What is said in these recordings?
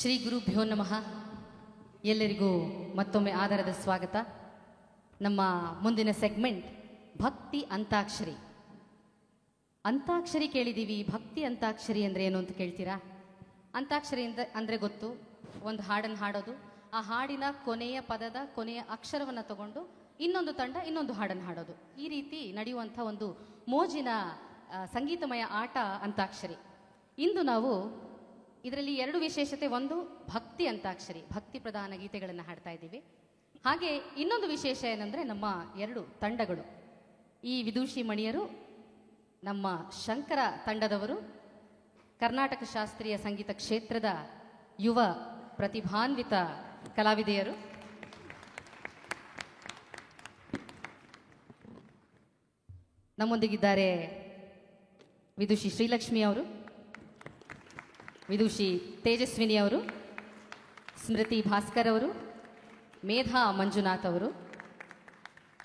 ಶ್ರೀ ಗುರುಭ್ಯೋ ನಮಃ. ಎಲ್ಲರಿಗೂ ಮತ್ತೊಮ್ಮೆ ಆದರದ ಸ್ವಾಗತ. ನಮ್ಮ ಮುಂದಿನ ಸೆಗ್ಮೆಂಟ್ ಭಕ್ತಿ ಅಂತಾಕ್ಷರಿ. ಅಂತಾಕ್ಷರಿ ಕೇಳಿದ್ದೀವಿ, ಭಕ್ತಿ ಅಂತಾಕ್ಷರಿ ಅಂದರೆ ಏನು ಅಂತ ಕೇಳ್ತೀರಾ? ಅಂತಾಕ್ಷರಿ ಅಂದರೆ ಗೊತ್ತು, ಒಂದು ಹಾಡನ್ನು ಹಾಡೋದು, ಆ ಹಾಡಿನ ಕೊನೆಯ ಪದದ ಕೊನೆಯ ಅಕ್ಷರವನ್ನು ತಗೊಂಡು ಇನ್ನೊಂದು ತಂಡ ಇನ್ನೊಂದು ಹಾಡನ್ನು ಹಾಡೋದು, ಈ ರೀತಿ ನಡೆಯುವಂಥ ಒಂದು ಮೋಜಿನ ಸಂಗೀತಮಯ ಆಟ ಅಂತಾಕ್ಷರಿ. ಇಂದು ನಾವು ಇದರಲ್ಲಿ ಎರಡು ವಿಶೇಷತೆ. ಒಂದು ಭಕ್ತಿ ಅಂತಾಕ್ಷರಿ, ಭಕ್ತಿ ಪ್ರಧಾನ ಗೀತೆಗಳನ್ನು ಹಾಡ್ತಾ ಇದ್ದೀವಿ. ಹಾಗೆ ಇನ್ನೊಂದು ವಿಶೇಷ ಏನಂದರೆ ನಮ್ಮ ಎರಡು ತಂಡಗಳು, ಈ ವಿದೂಷಿ ಮಣಿಯರು ನಮ್ಮ ಶಂಕರ ತಂಡದವರು, ಕರ್ನಾಟಕ ಶಾಸ್ತ್ರೀಯ ಸಂಗೀತ ಕ್ಷೇತ್ರದ ಯುವ ಪ್ರತಿಭಾನ್ವಿತ ಕಲಾವಿದೆಯರು. ನಮ್ಮೊಂದಿಗಿದ್ದಾರೆ ವಿದೂಷಿ ಶ್ರೀಲಕ್ಷ್ಮಿ ಅವರು, ವಿದೂಷಿ ತೇಜಸ್ವಿನಿ ಅವರು, ಸ್ಮೃತಿ ಭಾಸ್ಕರ್ ಅವರು, ಮೇಧಾ ಮಂಜುನಾಥ್ ಅವರು,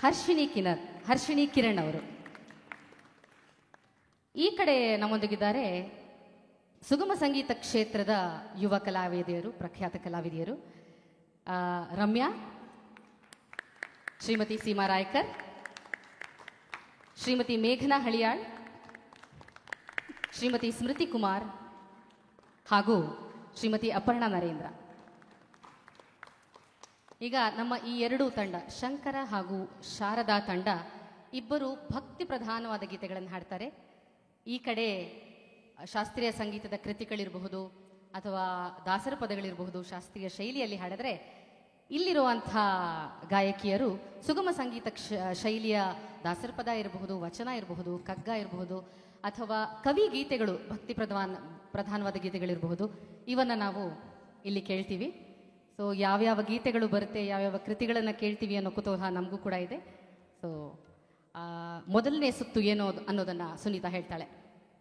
ಹರ್ಷಿಣಿ ಕಿರಣ್ ಅವರು. ಈ ಕಡೆ ನಮ್ಮೊಂದಿಗಿದ್ದಾರೆ ಸುಗಮ ಸಂಗೀತ ಕ್ಷೇತ್ರದ ಯುವ ಕಲಾವಿದೆಯರು, ಪ್ರಖ್ಯಾತ ಕಲಾವಿದೆಯರು, ರಮ್ಯಾ, ಶ್ರೀಮತಿ ಸೀಮಾ ರಾಯ್ಕರ್, ಶ್ರೀಮತಿ ಮೇಘನಾ ಹಳಿಯಾಳ್, ಶ್ರೀಮತಿ ಸ್ಮೃತಿ ಕುಮಾರ್ ಹಾಗೂ ಶ್ರೀಮತಿ ಅಪರ್ಣಾ ನರೇಂದ್ರ. ಈಗ ನಮ್ಮ ಈ ಎರಡೂ ತಂಡ, ಶಂಕರ ಹಾಗೂ ಶಾರದಾ ತಂಡ, ಇಬ್ಬರು ಭಕ್ತಿ ಪ್ರಧಾನವಾದ ಗೀತೆಗಳನ್ನು ಹಾಡ್ತಾರೆ. ಈ ಕಡೆ ಶಾಸ್ತ್ರೀಯ ಸಂಗೀತದ ಕೃತಿಗಳಿರಬಹುದು ಅಥವಾ ದಾಸರ ಪದಗಳಿರಬಹುದು, ಶಾಸ್ತ್ರೀಯ ಶೈಲಿಯಲ್ಲಿ ಹಾಡಿದ್ರೆ, ಇಲ್ಲಿರುವಂಥ ಗಾಯಕಿಯರು ಸುಗಮ ಸಂಗೀತ ಶೈಲಿಯ ದಾಸರ ಪದ ಇರಬಹುದು, ವಚನ ಇರಬಹುದು, ಕಗ್ಗ ಇರಬಹುದು, ಅಥವಾ ಕವಿ ಗೀತೆಗಳು, ಭಕ್ತಿ ಪ್ರಧಾನವಾದ ಗೀತೆಗಳಿರಬಹುದು, ಇವನ್ನು ನಾವು ಇಲ್ಲಿ ಕೇಳ್ತೀವಿ. ಸೊ ಯಾವ್ಯಾವ ಗೀತೆಗಳು ಬರುತ್ತೆ, ಯಾವ್ಯಾವ ಕೃತಿಗಳನ್ನು ಕೇಳ್ತೀವಿ ಅನ್ನೋ ಕುತೂಹಲ ನಮಗೂ ಕೂಡ ಇದೆ. ಸೊ ಮೊದಲನೇ ಸುತ್ತು ಏನು ಅನ್ನೋದನ್ನು ಸುನೀತಾ ಹೇಳ್ತಾಳೆ.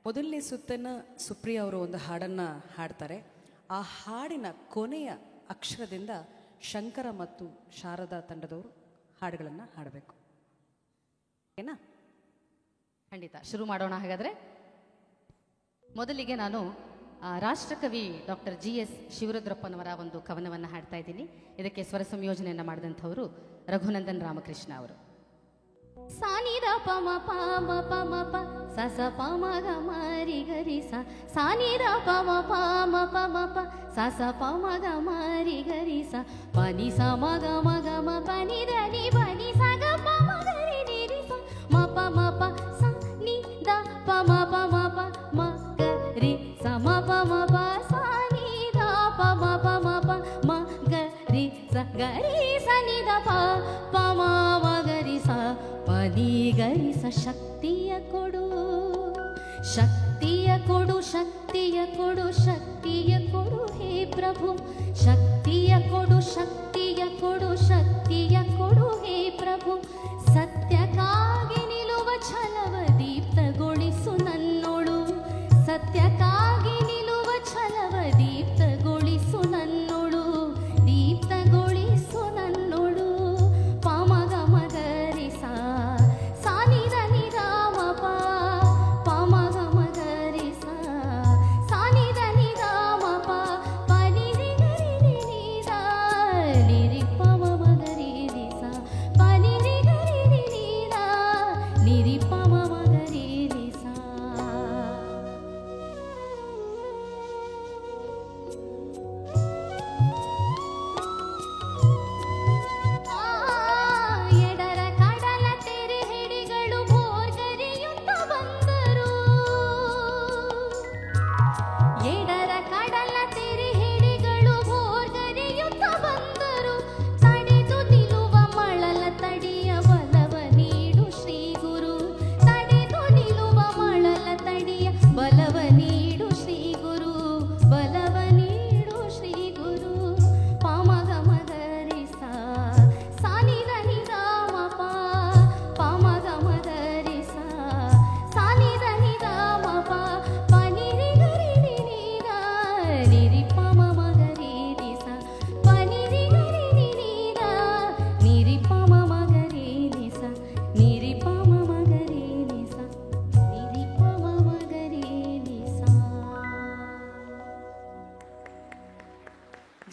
ಮೊದಲನೇ ಸುತ್ತನ್ನು ಸುಪ್ರಿಯಾ ಅವರು ಒಂದು ಹಾಡನ್ನು ಹಾಡ್ತಾರೆ. ಆ ಹಾಡಿನ ಕೊನೆಯ ಅಕ್ಷರದಿಂದ ಶಂಕರ ಮತ್ತು ಶಾರದಾ ತಂಡದವರು ಹಾಡುಗಳನ್ನು ಹಾಡಬೇಕು. ಓಕೆನಾ? ಖಂಡಿತ ಶುರು ಮಾಡೋಣ. ಹಾಗಾದರೆ ಮೊದಲಿಗೆ ನಾನು ರಾಷ್ಟ್ರಕವಿ ಡಾಕ್ಟರ್ GS ಶಿವರುದ್ರಪ್ಪನವರ ಒಂದು ಕವನವನ್ನು ಹಾಡ್ತಾ ಇದ್ದೀನಿ. ಇದಕ್ಕೆ ಸ್ವರ ಸಂಯೋಜನೆಯನ್ನು ಮಾಡಿದಂಥವರು ರಘುನಂದನ್ ರಾಮಕೃಷ್ಣ ಅವರು. ಸಾನಿದ ಪಮ ಪಮ ಪಮ ಪ ಸ ಸ ಪಮ ಗ ಮರಿ ಗರಿ ಸ, ಸಾನಿದ ಪಮ ಪಮ ಪಮ ಪ ಸ ಸ ಪಮ ಗ ಮರಿ ಗರಿ ಸ, ಪನಿ ಸ ಮ ಗ ಮ ಗ ಮ ಪನಿ ದ ನಿ ಪನಿ ಸ ಗ ಪ ಮ ಗರಿ ನಿ ರಿ ಸ, ಮ ಪ ಮ ಪ ಸ ನಿ ದ ಪ ಮ ಪ ಮ ಪ ಮ ಗ ರಿ ಸ, ಮ ಪ ಮ ಪ ಸ ನಿ ದ ಪ ಮ ಪ ಮ ಪ ಮ ಗ ರಿ ಸ, ಗ ರಿ ಸ ನಿ ದ ಪ ಪ ಮ ಮ ಗ ರಿ ಸ, ಪನಿ ಗರಿ ಸ. ಶಕ್ತಿಯ ಕೊಡು, ಶಕ್ತಿಯ ಕೊಡು, ಶಕ್ತಿಯ ಕೊಡು, ಶಕ್ತಿಯ ಕೊಡು ಹೇ ಪ್ರಭು, ಶಕ್ತಿಯ ಕೊಡು, ಶಕ್ತಿಯ ಕೊಡು, ಶಕ್ತಿಯ ಕೊಡು ಹೇ ಪ್ರಭು, ಸತ್ಯಕ್ಕಾಗಿ ನಿಲ್ಲುವ ಛಲವ ದೀಪ್ತಗೊಳಿಸು ನನ್ನೋಳು, ಸತ್ಯಕ್ಕಾಗಿ ನಿಲ್ಲುವ ಛಲವ ದೀಪ್ತಗೊಳಿಸು ನನ್ನೋಳು, ದೀಪ್ತಗೊಳಿಸು ನನ್ನೋಳು. ಪಾಮಗ ಮಗರಿ ಸಾ, ಸಾನಿದ ನಿರಾಮ ಪ, ಪಾಮಗ ಮಗರಿ ಸಾ, ಸಾನಿದ ನಿರಾಮ ಪ, ಪನಿ ರಿ ಗರಿ ರಿ ನಿ ದ, ನಿ ರಿ ಪ ಮ ಮಗರಿ ರಿ ಸಾ, ಪನಿ ರಿ ಗರಿ ರಿ ನಿ ದ, ನಿ ರಿ ಪ ಮ ಮಗ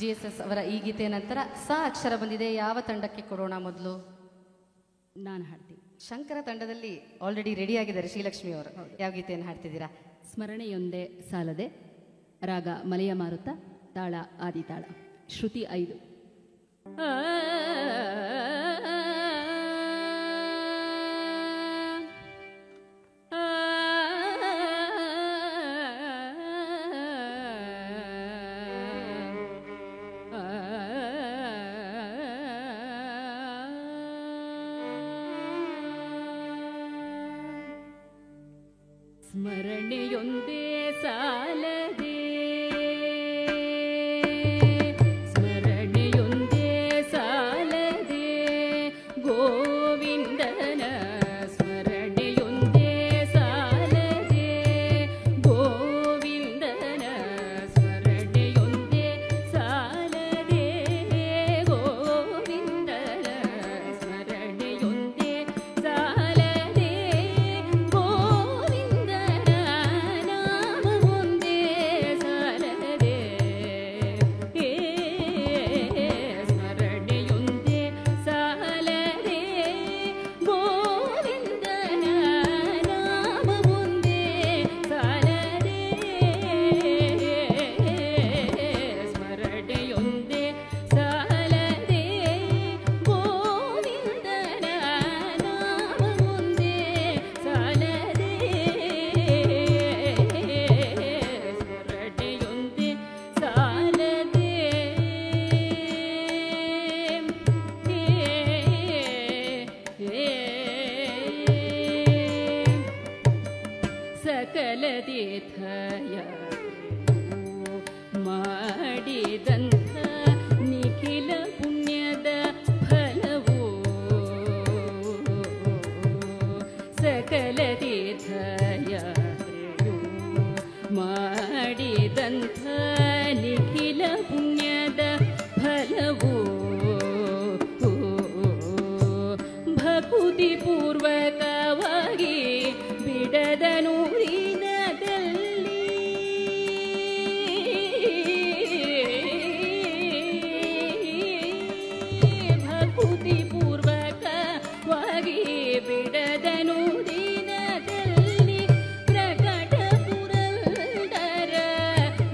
GSS ಅವರ ಈ ಗೀತೆಯ ನಂತರ ಸ ಅಕ್ಷರ ಬಂದಿದೆ. ಯಾವ ತಂಡಕ್ಕೆ ಕೊಡೋಣ ಮೊದಲು? ನಾನು ಹಾಡ್ತೀನಿ. ಶಂಕರ ತಂಡದಲ್ಲಿ ಆಲ್ರೆಡಿ ರೆಡಿ ಆಗಿದ್ದಾರೆ ಶ್ರೀಲಕ್ಷ್ಮಿ ಅವರು. ಯಾವ ಗೀತೆಯನ್ನು ಹಾಡ್ತಿದ್ದೀರಾ? ಸ್ಮರಣೆಯೊಂದೇ ಸಾಲದೆ, ರಾಗ ಮಲೆಯ ಮಾರುತ, ತಾಳ ಆದಿತಾಳ, ಶ್ರುತಿ 5. ಸ್ಮರಣೆಯೊಂದೇ ಸಾಲದೆ, ಸ್ಮರಣೆಯೊಂದೇ ಸಾಲದೆ, ಗೋವಿಂದನ ಸ್ಮರಣೆಯೊಂದೇ ಸಾಲದೆ, ಗೋವಿಂದನ ಸ್ಮರಣೆಯೊಂದೇ ಸಾಲದೆ, ಗೋವಿಂದನ ಸ್ಮರಣೆಯೊಂದೇ ಸಾಲದೆ, ಸಕಲ ತೀರ್ಥಯ ಮಾಡಿದಂಥ ನಿಖಿಲ ಪುಣ್ಯದ ಫಲವು, ಸಕಲ ತೀರ್ಥಯ ಮಾಡಿದಂಥ ನಿಖಿಲ ಪುಣ್ಯದ ಫಲವು, ಭಕುತಿ ಪೂರ್ವಕವಾಗಿ ಬಿಡದ ನೂರಿನದಲ್ಲಿ, ಭಕುತಿ ಪೂರ್ವಕವಾಗಿ ಬಿಡದ ನೂರಿನದಲ್ಲಿ, ಪ್ರಕಟ ಪುರಂದರ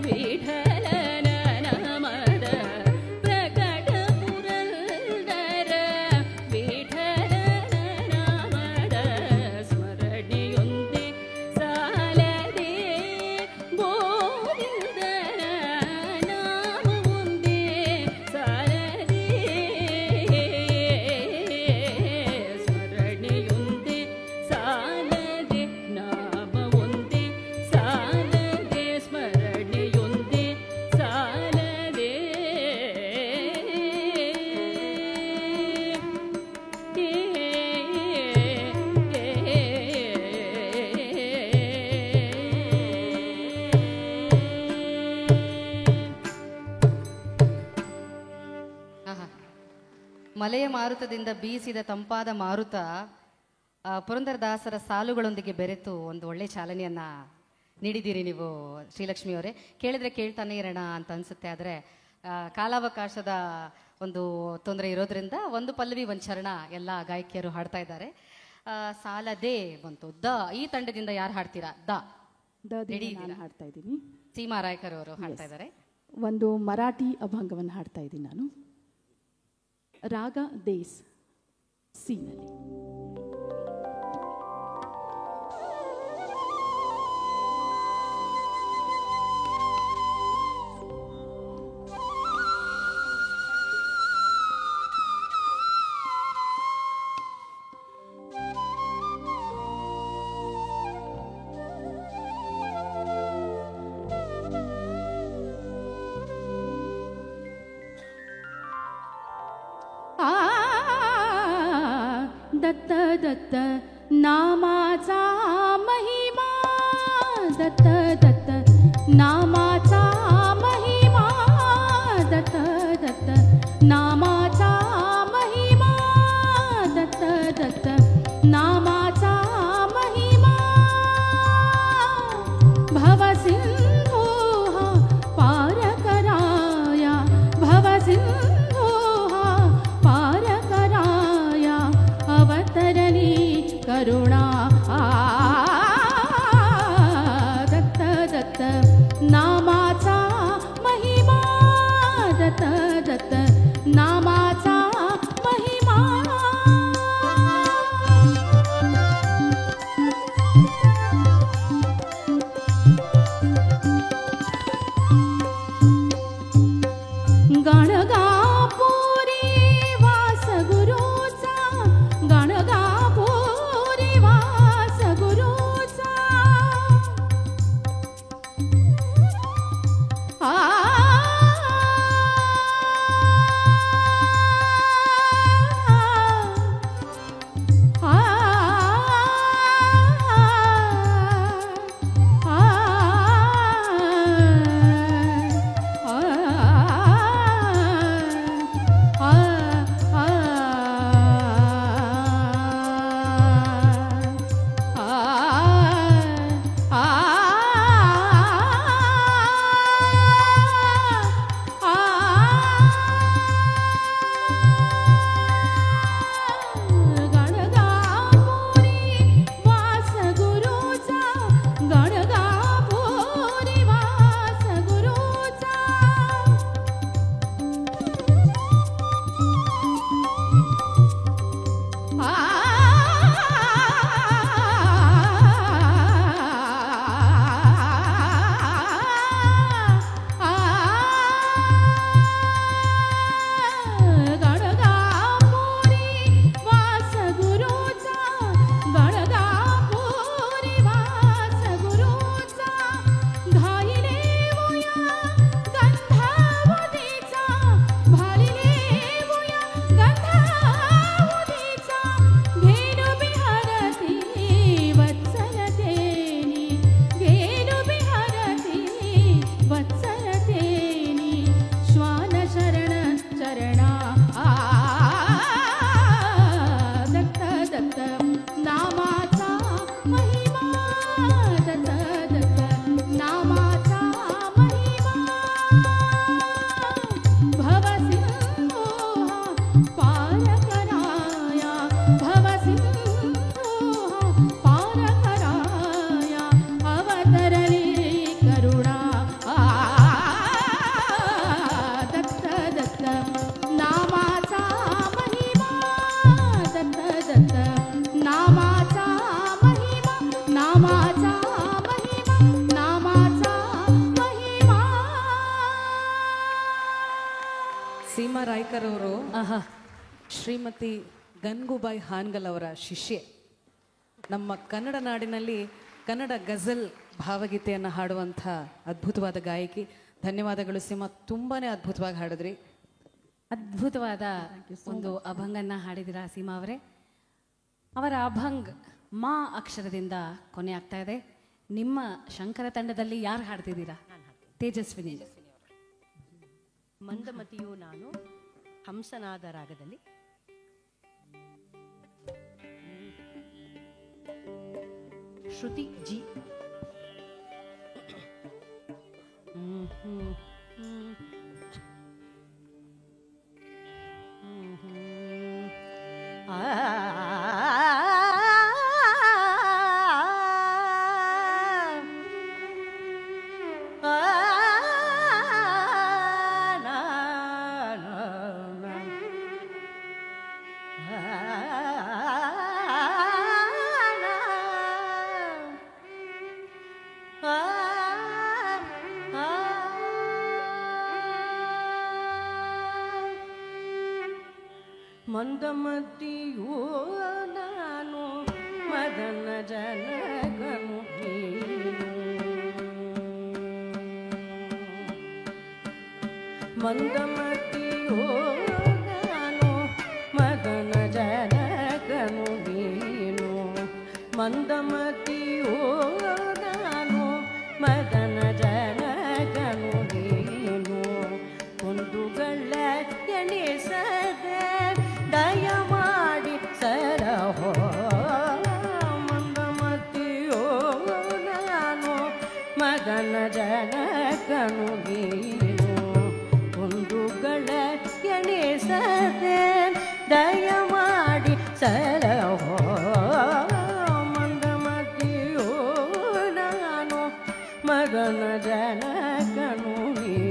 ವಿಠಲನ ನಾಮದ, ಪ್ರಕಟ ಪುರಂದರ ವಿಠಲನ ನಾಮದ ಸ್ಮರಣೆಯೊಂದೇ ಸಾಲದೆ, ಗೋವಿಂದನ ನಾಮವೊಂದೇ ಸಾಲದೆ, ಸ್ಮರಣೆಯೊಂದೇ ಸಾಲದೆ, ನಾಮವೊಂದೇ ಸಾಲದೆ, ಸ್ಮರಣೆಯೊಂದೇ ಸಾಲದೆ. ಆಹಾ. ಮಲೆಯ ಮಾರುತದಿಂದ ಬೀಸಿದ ತಂಪಾದ ಮಾರುತ ಪುರಂದರದಾಸರ ಸಾಲುಗಳೊಂದಿಗೆ ಬೆರೆತು ಒಂದು ಒಳ್ಳೆ ಚಾಲನೆಯನ್ನ ನೀಡಿದ್ದೀರಿ ನೀವು ಶ್ರೀಲಕ್ಷ್ಮಿ ಅವರೇ. ಕೇಳಿದ್ರೆ ಕೇಳ್ತಾನೆ ಇರೋಣ ಅಂತ ಅನ್ಸುತ್ತೆ. ಆದರೆ ಕಾಲಾವಕಾಶದ ಒಂದು ತೊಂದರೆ ಇರೋದ್ರಿಂದ ಒಂದು ಪಲ್ಲವಿ ಒಂದು ಚರಣ ಎಲ್ಲ ಗಾಯಕಿಯರು ಹಾಡ್ತಾ ಇದ್ದಾರೆ. ಸಾಲದೆ ಬಂತು. ದ ಈ ತಂಡದಿಂದ ಯಾರು ಹಾಡ್ತೀರಾ? ದ ರೆಡಿ ನಾನು ಹಾಡ್ತಾ ಇದ್ದೀನಿ. ಸೀಮಾ ರಾಯ್ಕರ್ ಅವರು ಹಾಡ್ತಾ ಇದ್ದಾರೆ. ಒಂದು ಮರಾಠಿ ಅಭಂಗವನ್ನು ಹಾಡ್ತಾ ಇದ್ದೀನಿ ನಾನು. ರಾಗ ದೇಸ್ ಸಿನಲ್ಲಿ. दत्त दत्त नामाचा महिमा, दत्त दत्त नामाचा महिमा, दत्त दत्त नामाचा महिमा, दत्त दत्त नामाचा महिमा, भवसिंधू हा पार कराया, ಸುಧಾಕರ್ ಅವರು ಶ್ರೀಮತಿ ಗಂಗೂಬಾಯಿ ಹಾನ್ಗಲ್ ಅವರ ಶಿಷ್ಯೆ. ನಮ್ಮ ಕನ್ನಡ ನಾಡಿನಲ್ಲಿ ಕನ್ನಡ ಗಜಲ್ ಭಾವಗೀತೆಯನ್ನು ಹಾಡುವಂಥ ಅದ್ಭುತವಾದ ಗಾಯಕಿ. ಧನ್ಯವಾದಗಳು ಸೀಮಾ, ತುಂಬಾನೇ ಅದ್ಭುತವಾಗಿ ಹಾಡಿದ್ರಿ. ಅದ್ಭುತವಾದ ಒಂದು ಅಭಂಗನ್ನ ಹಾಡಿದಿರಾ ಸೀಮಾ ಅವರೇ. ಅವರ ಅಭಂಗ್ ಮಾ ಅಕ್ಷರದಿಂದ ಕೊನೆ ಆಗ್ತಾ ಇದೆ. ನಿಮ್ಮ ಶಂಕರ ತಂಡದಲ್ಲಿ ಯಾರು ಹಾಡ್ತಿದ್ದೀರಾ? ತೇಜಸ್ವಿನಿ. ಮಂದಮತಿಯು ನಾನು ಹಂಸನಾದ ರಾಗದಲ್ಲಿ. ಶ್ರುತಿ ಜಿ. ಮಂದಮತಿಯೋ ನಾನು ಮದನ ಜನಕನು ನೀನು. ಮಂದಮತಿಯೋ ನಾನು ಮದನ ಜನಕನು ನೀನು. ಮಂದಮತಿಯೋ ನಾನು ಮದನ ಜನಕನು ನೀನು. ಕುಂದುಗಳ ಎಣಿಸದೆ ದಯಮಾಡಿ ಸರಹೋ. ಮಂದಮತಿಯೋ ನಾನು ಮದನ ಜನಕನು ನೀನು. ಕುಂದುಗಳ ಎಣಿಸದೆ ದಯಮಾಡಿ ಸರಹೋ. ಮಂದಮತಿಯೋ ನಾನು ಮದನ ಜನಕನು ನೀನು.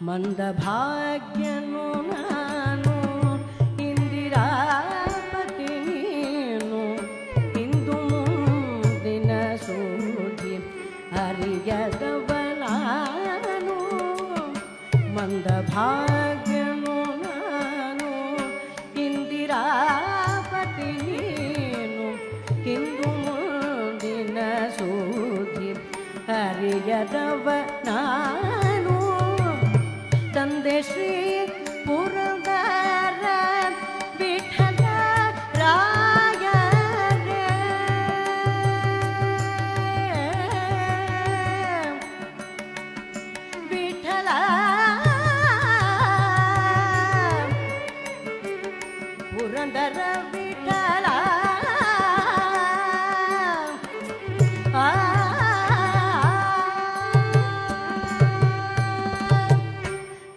ಮಂದಭಾಗ್ಯನು ನಾನು ಇಂದಿರಾಪತಿ ನೀನು. ಇಂದು ಮುಂದಿನ ಸುದ್ದಿ ಅರಿಯದವನಾನು. ಮಂದಭಾಗ್ಯನು ನಾನು ಇಂದಿರಾಪತಿ ನೀನು. ಇಂದು ಮುಂದಿನ ಸುದ್ದಿ ಅರಿಯದವನಾನು. ತಂದೆ ಶ್ರೀ ಪುರಂದರ ವಿಠಲ ರಾಯರೇ. ವಿಠಲ ಪುರಂದರ ವಿಠಲ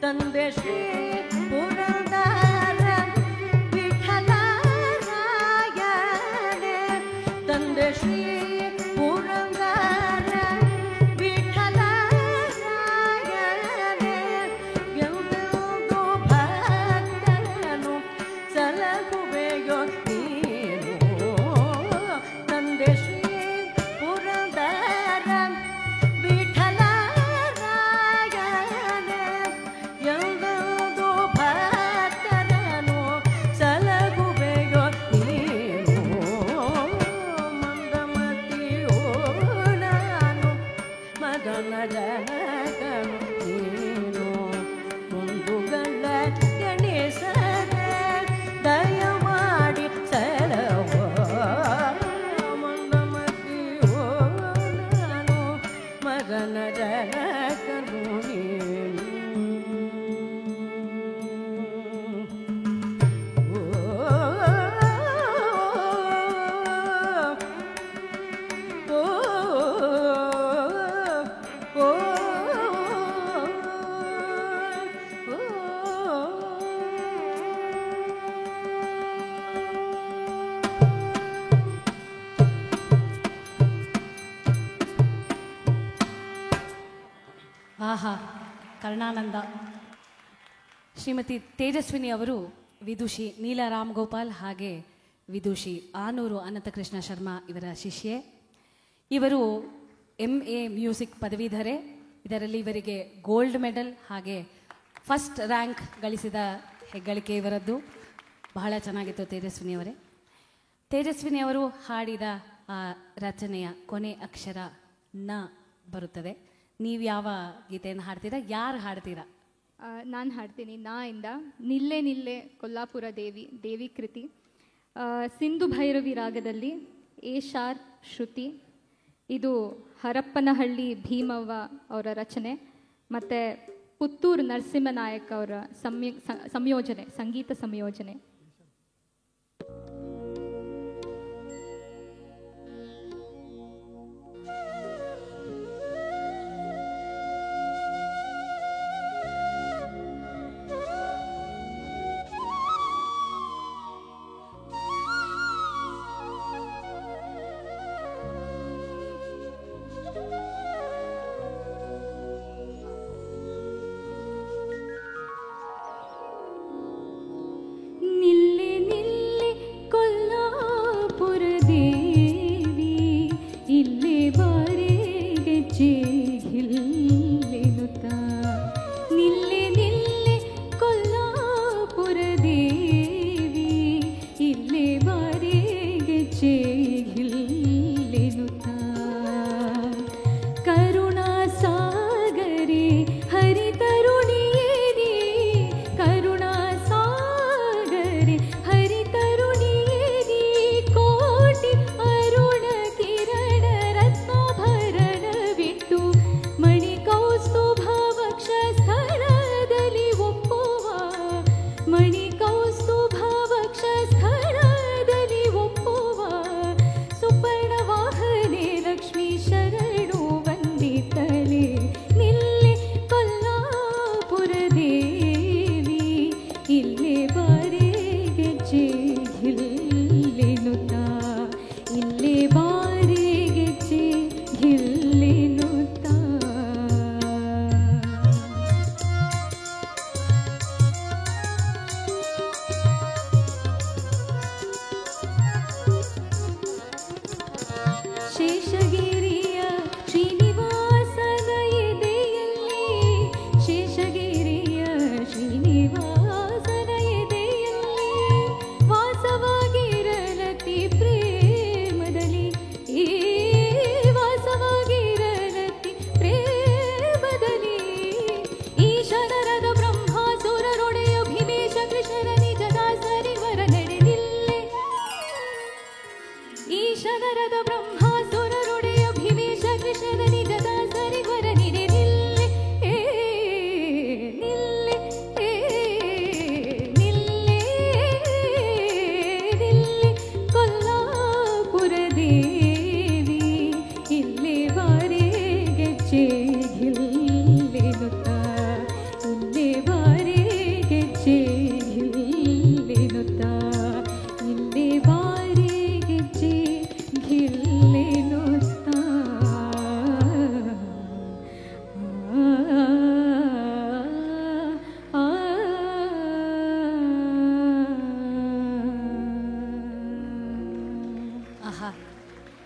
ತಂದೆ ಶ್ರೀ ಪುರಂದರ ವಿಠಲ ರಾಯರೇ. ತಂದೆ ಶ್ರೀ ಪುರಂದರ ವಿಠಲ ರಾಯರೇ. ಎಂದೆಂದು ಭಕ್ತರನ್ನು ಸಲಹುವೆಯೋ ನೀನು. ಆಹಾ, ಕರ್ಣಾನಂದ. ಶ್ರೀಮತಿ ತೇಜಸ್ವಿನಿ ಅವರು ವಿದುಷಿ ನೀಲಾ ರಾಮ್ ಗೋಪಾಲ್ ಹಾಗೆ ವಿದುಷಿ ಆನೂರು ಅನಂತಕೃಷ್ಣ ಶರ್ಮಾ ಇವರ ಶಿಷ್ಯೆ. ಇವರು MA ಮ್ಯೂಸಿಕ್ ಪದವೀಧರೆ. ಇದರಲ್ಲಿ ಇವರಿಗೆ ಗೋಲ್ಡ್ ಮೆಡಲ್ ಹಾಗೆ ಫಸ್ಟ್ ರ್ಯಾಂಕ್ ಗಳಿಸಿದ ಹೆಗ್ಗಳಿಕೆ ಇವರದ್ದು. ಬಹಳ ಚೆನ್ನಾಗಿತ್ತು ತೇಜಸ್ವಿನಿಯವರೇ. ತೇಜಸ್ವಿನಿಯವರು ಹಾಡಿದ ಆ ರಚನೆಯ ಕೊನೆ ಅಕ್ಷರ ನ ಬರುತ್ತದೆ. ನೀವು ಯಾವ ಗೀತೆಯನ್ನು ಹಾಡ್ತೀರಾ? ಯಾರು ಹಾಡ್ತೀರಾ? ನಾನು ಹಾಡ್ತೀನಿ. ನಾ ಇಂದ ನಿಲ್ಲೆ ನಿಲ್ಲೆ ಕೊಲ್ಲಾಪುರ ದೇವಿ ಕೃತಿ. ಸಿಂಧು ಭೈರವಿ ರಾಗದಲ್ಲಿ ಎ ಶಾರ್ಪ್ ಶ್ರುತಿ. ಇದು ಹರಪ್ಪನಹಳ್ಳಿ ಭೀಮವ್ವ ಅವರ ರಚನೆ ಮತ್ತು ಪುತ್ತೂರು ನರಸಿಂಹನಾಯಕ್ ಅವರ ಸಂಯೋಜನೆ, ಸಂಗೀತ ಸಂಯೋಜನೆ.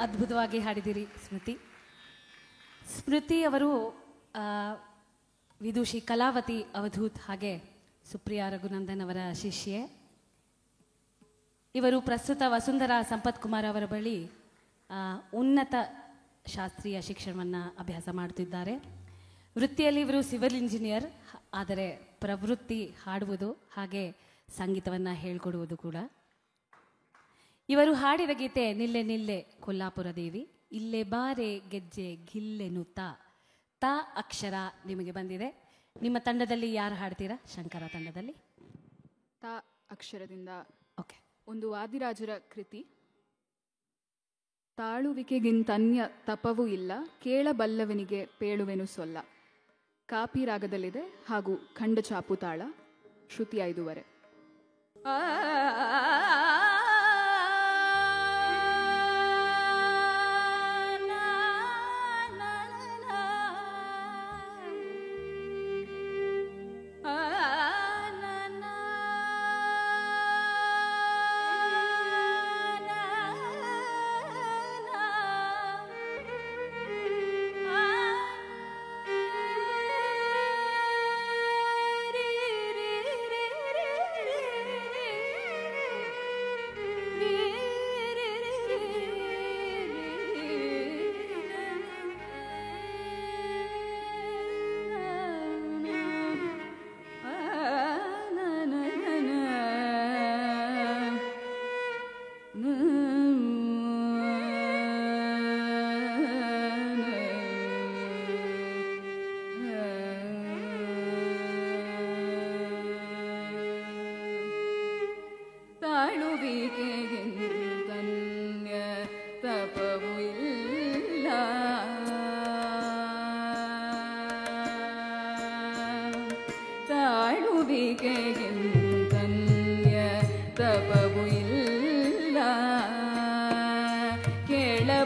ಅದ್ಭುತವಾಗಿ ಹಾಡಿದಿರಿ ಸ್ಮೃತಿ. ಸ್ಮೃತಿ ಅವರು ವಿದುಷಿ ಕಲಾವತಿ ಅವಧೂತ್ ಹಾಗೆ ಸುಪ್ರಿಯಾ ರಘುನಂದನ್ ಅವರ ಶಿಷ್ಯೆ. ಇವರು ಪ್ರಸ್ತುತ ವಸುಂಧರಾ ಸಂಪತ್ ಕುಮಾರ್ ಅವರ ಬಳಿ ಉನ್ನತ ಶಾಸ್ತ್ರೀಯ ಶಿಕ್ಷಣವನ್ನು ಅಭ್ಯಾಸ ಮಾಡುತ್ತಿದ್ದಾರೆ. ವೃತ್ತಿಯಲ್ಲಿ ಇವರು ಸಿವಿಲ್ ಇಂಜಿನಿಯರ್, ಆದರೆ ಪ್ರವೃತ್ತಿ ಹಾಡುವುದು ಹಾಗೆ ಸಂಗೀತವನ್ನು ಹೇಳ್ಕೊಡುವುದು ಕೂಡ. ಇವರು ಹಾಡಿದ ಗೀತೆ ನಿಲ್ಲೆ ನಿಲ್ಲೆ ಕೊಲ್ಲಾಪುರ ದೇವಿ, ಇಲ್ಲೇ ಬಾರೆ ಗೆಜ್ಜೆ ಘಿಲ್ಲೆನುತ್ತ. ತ ಅಕ್ಷರ ನಿಮಗೆ ಬಂದಿದೆ. ನಿಮ್ಮ ತಂಡದಲ್ಲಿ ಯಾರು ಹಾಡ್ತೀರಾ? ಶಂಕರ ತಂಡದಲ್ಲಿ ತ ಅಕ್ಷರದಿಂದ ಓಕೆ. ಒಂದು ವಾದಿರಾಜರ ಕೃತಿ. ತಾಳುವಿಕೆಗಿಂತನ್ಯ ತಪವೂ ಇಲ್ಲ, ಕೇಳಬಲ್ಲವನಿಗೆ ಪೇಳುವೆನು ಸೊಲ್ಲ. ಕಾಪಿ ರಾಗದಲ್ಲಿದೆ ಹಾಗೂ ಖಂಡ ಚಾಪು ತಾಳ. ಶ್ರುತಿ 5/2.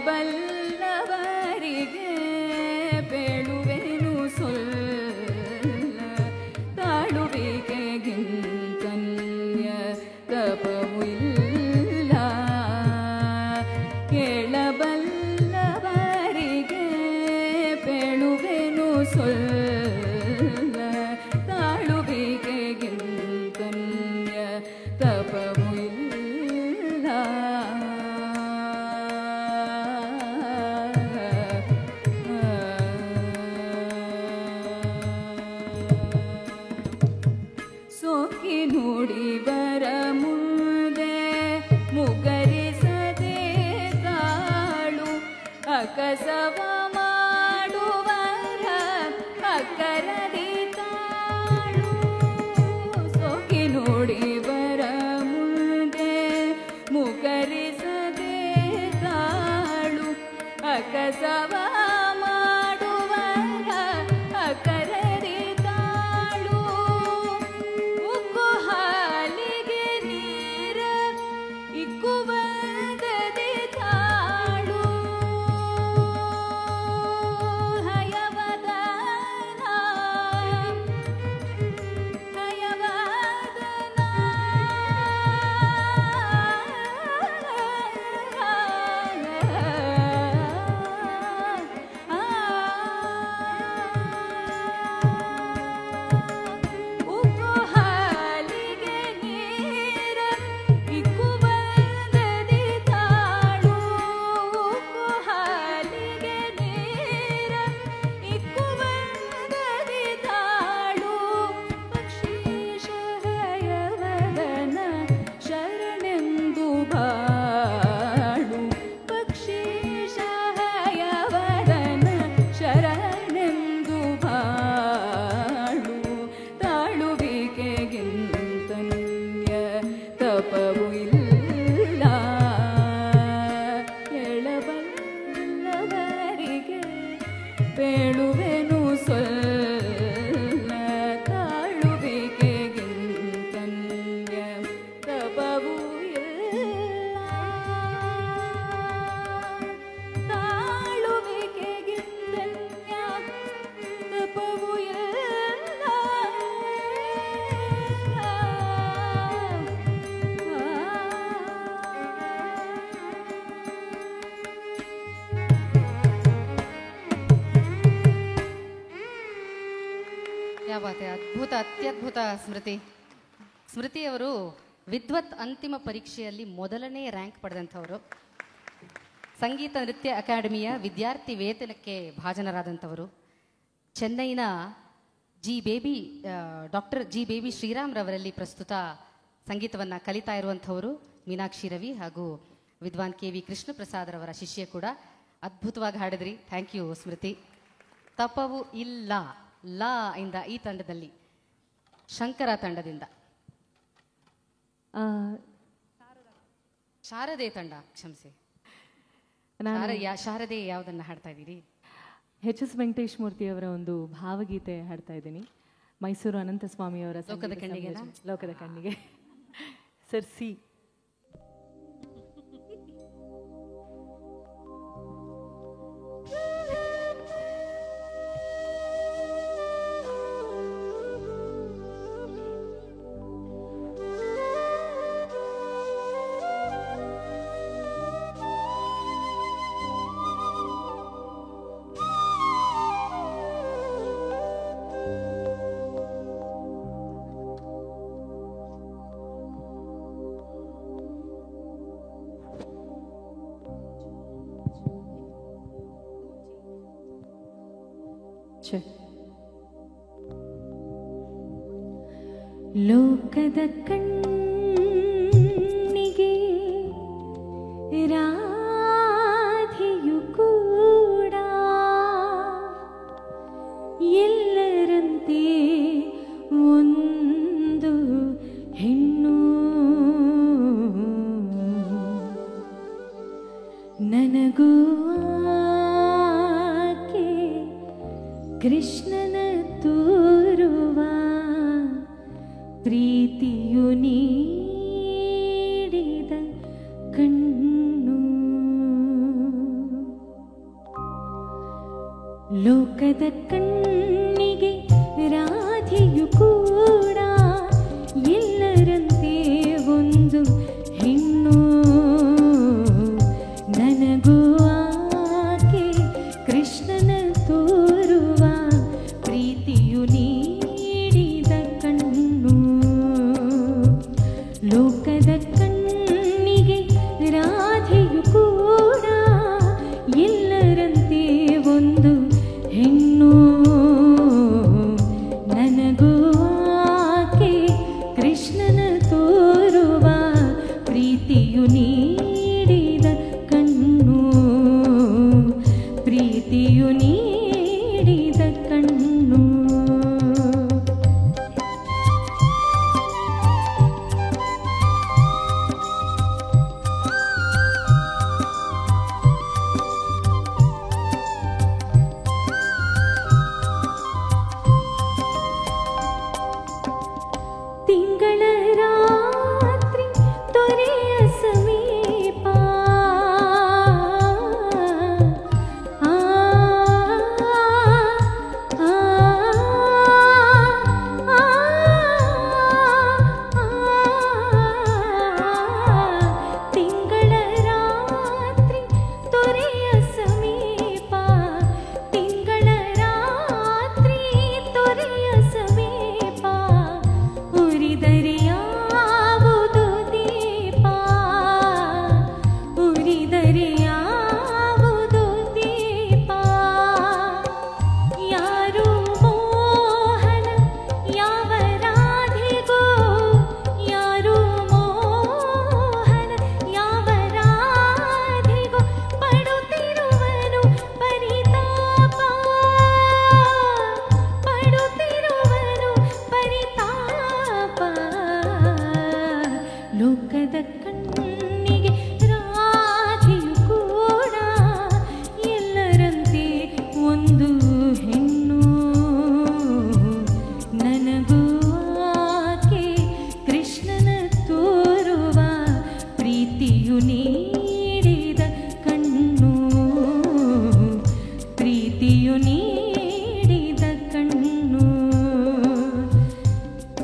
ಕೇಳಬಲ್ಲವರಿಗೆ ಬೇಡುವೆನು ಸೊಲ್ಲ ತಾಳುವಿಕೆಗಿಂತನ್ಯ ತಪವು ಇಲ್ಲ ಕೇಳಬಲ್ಲವರಿಗೆ ಬೇಡುವೆನು ಸೊಲ್ಲ ತಾಳುವಿಕೆಗಿಂತನ್ಯ ತಪವು ಇಲ್ಲ ಸೋಕಿ ನುಡಿವರ ಮುಂದೆ ಮುಗರಿಸದೆ ತಾಳು ಅಕಸವ ಮಾಡುವರ ಅಕರದಿ ತಾಳು ಸೋಕಿ ನುಡಿವರ ಮುಂದೆ ಮುಗರಿಸದೆ ತಾಳು ಅಕಸವ ಮಾಡುವರ ಅಕರದಿ ತಾಳು ಉಕ್ಕು ಹಾಲಿಗೆ ನೀರ ಇಕ್ಕುವದದೆ ತಾಳು ಹಯವದನ ಹಯವದನ ಉಕ್ಕು ಹಾಲಿಗೆ ನೀರ ಇಕ್ಕುವದದೆ ತಾಳು ಉಕ್ಕು ಹಾಲಿಗೆ ನೀರ ಇಕ್ಕುವದದೆ ತಾಳು ಪಕ್ಷೀಶ ಹಯವದನ ಶರಣೆಂದು ಬಾಳು ಪಕ್ಷೀಶ ಹಯವದನ ಶರಣೆಂದು ಬಾಳು ತಾಳುವಿಕೆಗಿಂತನ್ಯ ತಪವು ಇಲ್ಲ ಎಳಬಲ್ಲವರಿಗೆ ಬೇಳುವೆನು ಸೊಲ್ಲ ತಾಳುವಿಕೆಗಿಂತನ್ಯ ತಪವು ಇಲ್ಲ ತಾಳುವಿಕೆಗಿಂತನ್ಯ ತಪವು ಇಲ್ಲ ಯಾವ ಬಾತೆ ಅದ್ಭುತ ಅತ್ಯದ್ಭುತ ಸ್ಮೃತಿ. ಸ್ಮೃತಿಯವರು ವಿದ್ವತ್ ಅಂತಿಮ ಪರೀಕ್ಷೆಯಲ್ಲಿ ಮೊದಲನೇ ರ್ಯಾಂಕ್ ಪಡೆದಂಥವರು. ಸಂಗೀತ ನೃತ್ಯ ಅಕಾಡೆಮಿಯ ವಿದ್ಯಾರ್ಥಿ ವೇತನಕ್ಕೆ ಭಾಜನರಾದಂಥವರು. ಚೆನ್ನೈನ ಡಾಕ್ಟರ್ ಜಿ ಬೇಬಿ ಶ್ರೀರಾಮ್ ರವರಲ್ಲಿ ಪ್ರಸ್ತುತ ಸಂಗೀತವನ್ನು ಕಲಿತಾ ಇರುವಂಥವರು ಮೀನಾಕ್ಷಿ ರವಿ ಹಾಗೂ ವಿದ್ವಾನ್ ಕೆ ವಿ ಕೃಷ್ಣ ಪ್ರಸಾದ್ ರವರ ಶಿಷ್ಯ ಕೂಡ. ಅದ್ಭುತವಾಗಿ ಹಾಡಿದ್ರಿ. ಥ್ಯಾಂಕ್ ಯು ಸ್ಮೃತಿ. ತಪವು ಇಲ್ಲ ಲಾ ಇಂದ ಈ ತಂಡದಲ್ಲಿ ಶಂಕರ ತಂಡದಿಂದ ಶಾರದೆ ತಂಡ ಕ್ಷಮಿಸಿ ಶಾರದೆ ಯಾವುದನ್ನ ಹಾಡ್ತಾ ಇದ್ದೀರಿ? ಎಚ್ ಎಸ್ ವೆಂಕಟೇಶ್ ಮೂರ್ತಿ ಅವರ ಒಂದು ಭಾವಗೀತೆ ಹಾಡ್ತಾ ಇದ್ದೀನಿ. ಮೈಸೂರು ಅನಂತಸ್ವಾಮಿ ಅವರ ಲೋಕದ ಕಣ್ಣಿಗೆ ಲೋಕದ ಕಣ್ಣಿಗೆ ಸರ್ ಸಿ. ಲೋಕದ ಕಣ್ಣಿಗೆ ರಾಧೆಯು ಕೂಡ ಎಲ್ಲರಂತೆ ಒಂದು ಹೆಣ್ಣು. ನನಗೂ ಆಕೆ ಕೃಷ್ಣನ ತೋರುವ ಪ್ರೀತಿಯು ನೀಡಿದ ಕಣ್ಣು. ಲೋಕದ ಕಣ್ಣಿಗೆ ರಾಧೆಯು ಕೂಡ ಎಲ್ಲರಂತೆ ಒಂದು ಹೆಣ್ಣು. ನನಗೂ ಆಕೆ ಕೃಷ್ಣನ ತೋರುವ ಪ್ರೀತಿಯು ನೀಡಿದ ಕಣ್ಣು. ಲೋಕದ ಕಣ್ಣಿಗೆ ರಾಧೆಯು ಕೂಡ ಎಲ್ಲರಂತೆ ಒಂದು ಹೆಣ್ಣು. ನನಗೂ ಆಕೆ ಕೃಷ್ಣನ ತೋರುವ ಪ್ರೀತಿಯು ನೀಡಿದ ಕಣ್ಣು. ಪ್ರೀತಿಯು ನೀಡಿದ ಕಣ್ಣು. ತಿಂಗಳ ರಾತ್ರಿ ತೊರೆಯ ಸಮೀಪ ಆ, ಆ, ಆ, ತಿಂಗಳ ರಾತ್ರಿ ತೊರೆಯ ಸಮೀಪ. ತಿಂಗಳ ರಾತ್ರಿ ತೊರೆಯ ಸಮೀಪ. ಉರಿದರೆ ಯಾವುದು ದೀಪ. ಉರಿದರೆ ಯಾವುದು ದೀಪ. ಯಾರು ಮೋಹನ ಯಾವ ರಾಧೆಗೋ. ಯಾರು ಮೋಹನ ಯಾವ ರಾಧೆಗೋ. ಪಡುತ್ತಿರುವನು ಪರಿತಾಪ. ಪಡುತ್ತಿರುವನು ಪರಿತಾಪ. ಲೋಕದ ಕಣ್ಣಿಗೆ ರಾಧೆಯು ಕೂಡ ಎಲ್ಲರಂತೆ ಒಂದು ಹೆಣ್ಣು. ನನಗೂ ಆಕೆ ಕೃಷ್ಣನ ತೋರುವ ಪ್ರೀತಿಯು ನೀಡಿದ ಕಣ್ಣು. ಪ್ರೀತಿಯು ನೀಡಿದ ಕಣ್ಣು.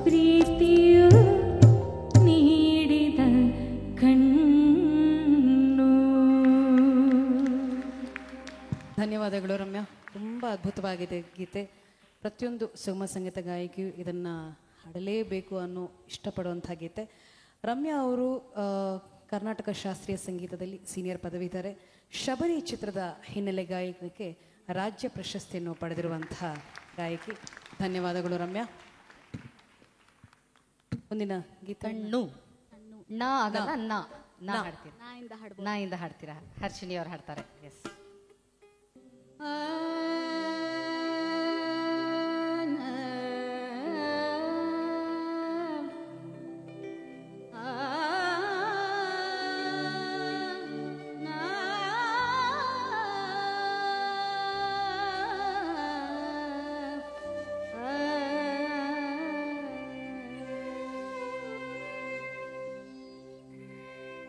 ಪ್ರೀತಿಯು ನೀಡಿದ ಕಣ್ಣು. ಧನ್ಯವಾದಗಳು ರಮ್ಯಾ. ತುಂಬ ಅದ್ಭುತವಾಗಿದೆ ಗೀತೆ. ಪ್ರತಿಯೊಂದು ಸುಗಮ ಸಂಗೀತ ಗಾಯಕಿಯು ಇದನ್ನು ಹಾಡಲೇಬೇಕು ಅನ್ನೋ ಇಷ್ಟಪಡುವಂಥ ಗೀತೆ. ರಮ್ಯಾ ಅವರು ಕರ್ನಾಟಕ ಶಾಸ್ತ್ರೀಯ ಸಂಗೀತದಲ್ಲಿ ಸೀನಿಯರ್ ಪದವೀಧರೆ. ಶಬರಿ ಚಿತ್ರದ ಹಿನ್ನೆಲೆ ಗಾಯಕಕ್ಕೆ ರಾಜ್ಯ ಪ್ರಶಸ್ತಿಯನ್ನು ಪಡೆದಿರುವಂಥ ಗಾಯಕಿ. ಧನ್ಯವಾದಗಳು ರಮ್ಯಾ. ಮುಂದಿನ ಗೀತೆ ಕಣ್ಣು ನಾ ಆಗಲ್ಲ ನಾ ಹಾಡ್ತೀರಾ. ನಾ ಇಂದ ಹಾಡ್ತೀರಾ. ಹರ್ಷಿಣಿ ಅವ್ರು ಹಾಡ್ತಾರೆ. ಎಸ್.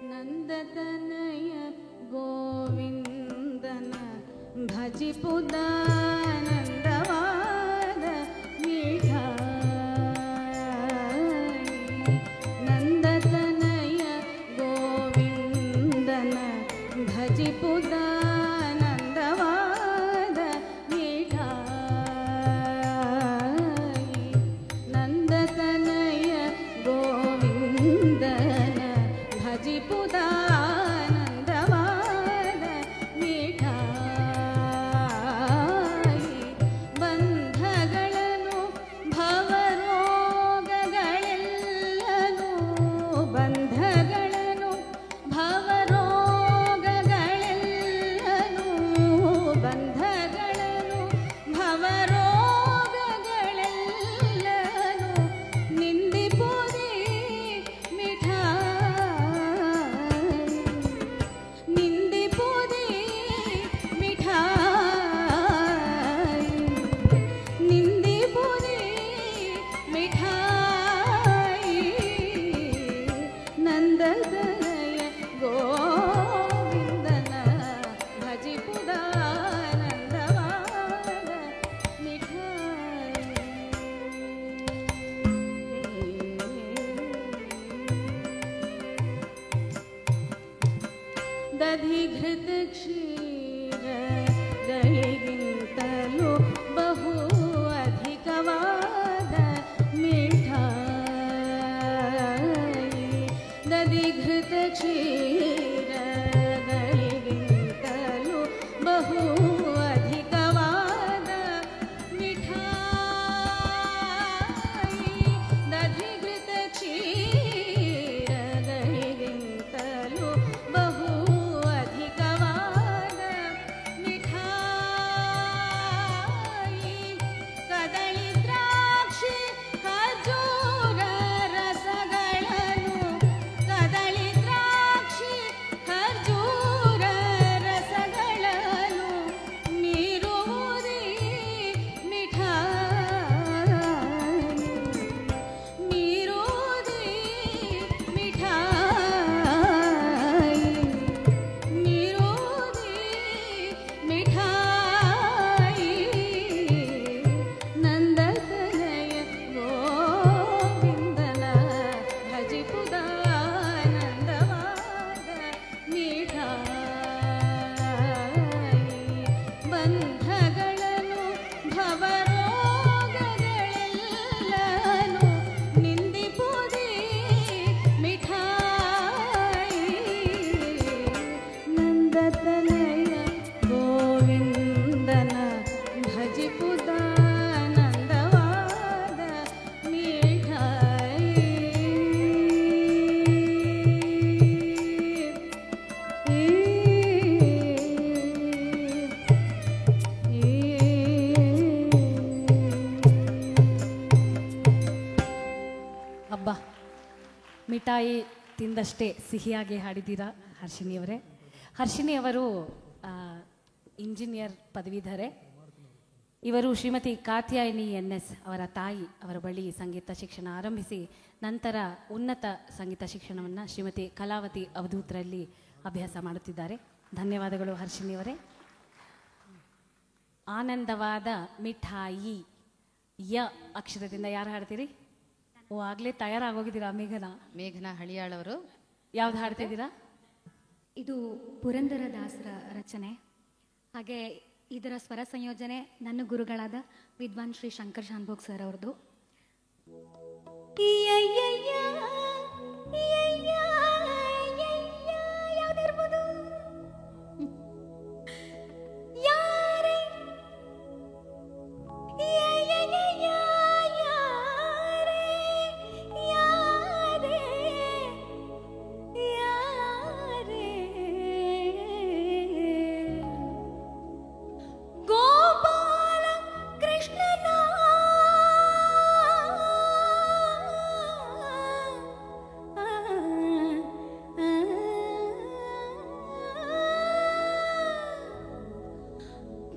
ನಂದತನಯ ಗೋವಿಂದನ ಭಜಿಪುದಾನಂದವಾದ ವಿಠಾಯಿ. ನಂದತನಯ ಗೋವಿಂದನ ಭಜಿಪುದಾನಂದವಾದ ವಿಠಾಯಿ. ನಂದತನಯ ಗೋವಿಂದನ ಭಜಿಪುದಾನಂದವಾದ ಮಿಠಾಯಿ. ಬಂಧಗಳನ್ನು ಭವರೋಗಗಳೆಲ್ಲನೂ. ಬಂಧಗಳನ್ನು ಭವರೋಗಗಳೆಲ್ಲನೂ ದಧಿಘೃತ ಕ್ಷೀರಗಳಿಗಿಂತಲೂ ಬಹು ಅಧಿಕವಾದ ಮಿಠಾಯಿ ದಧಿಘೃತ ಕ್ಷೀರಗಳಿಗಿಂತಲೂ ಬಹು ಅಧಿಕವಾದ ಮಿಠಾಯಿ ದಧಿಘೃತ ಕ್ಷೀರಗಳಿಗಿಂತಲೂ ಬಹು ಅಧಿಕವಾದ ಮಿಠಾಯಿ ಕದಳಿ ದ್ರಾಕ್ಷಿ ಖರ್ಜೂರ ರಸಗಳನ್ನು ಕದಳಿ ದ್ರಾಕ್ಷಿ ಖರ್ಜೂರ ರಸಗಳನ್ನು ಮೀರುವುದೇ ಮಿಠಾಯಿ ಮೀರುವುದೇ ಮಿಠಾಯಿ ಮೀರುವುದೇ ಮಿಠಾಯಿ ನಂದತನಯ ಗೋವಿಂದನ ಭಜಿಪುದಾನಂದವಾದ ಮಿಠಾಯಿ ಬಂಧಗಳನ್ನು ಭವರೋಗಗಳೆಲ್ಲನು ನಿಂದಿಪುದೇ ಮಿಠಾಯಿ ನಂದತನಯ ಗೋವಿಂದನ ಭಜಿಪುದಾನಂದವಾದ ಮಿಠಾಯಿ ಹಬ್ಬ ಮಿಠಾಯಿ ತಿಂದಷ್ಟೇ ಸಿಹಿಯಾಗಿ ಹಾಡಿದ್ದೀರಾ ಹರ್ಷಿಣಿಯವರೇ. ಹರ್ಷಿಣಿಯವರು ಇಂಜಿನಿಯರ್ ಪದವೀಧರೆ. ಇವರು ಶ್ರೀಮತಿ ಕಾತ್ಯಾಯಿನಿ NS ಅವರ ತಾಯಿ ಅವರ ಬಳಿ ಸಂಗೀತ ಶಿಕ್ಷಣ ಆರಂಭಿಸಿ ನಂತರ ಉನ್ನತ ಸಂಗೀತ ಶಿಕ್ಷಣವನ್ನು ಶ್ರೀಮತಿ ಕಲಾವತಿ ಅವಧೂತರಲ್ಲಿ ಅಭ್ಯಾಸ ಮಾಡುತ್ತಿದ್ದಾರೆ. ಧನ್ಯವಾದಗಳು ಹರ್ಷಿಣಿಯವರೇ. ಆನಂದವಾದ ಮಿಠಾಯಿ ಯ ಅಕ್ಷರದಿಂದ ಯಾರು ಹಾಡ್ತೀರಿ? ಓ ಆಗಲೇ ತಯಾರಾಗೋಗಿದ್ದೀರಾ ಮೇಘನಾ ಹಳಿಯಾಳವರು. ಯಾವ್ದು ಹಾಡ್ತಿದ್ದೀರಾ? ಇದು ಪುರಂದರದಾಸರ ರಚನೆ. ಹಾಗೆ ಇದರ ಸ್ವರ ಸಂಯೋಜನೆ ನನ್ನ ಗುರುಗಳಾದ ವಿದ್ವಾನ್ ಶ್ರೀ ಶಂಕರ್ ಶಾನ್ಭೋಗ್ ಸರ್ ಅವ್ರದ್ದು. ಯಾವ್ದಿರ್ಬೋದು? ಯಾರೇ ಗೋಪಾಲ ಕೃಷ್ಣನ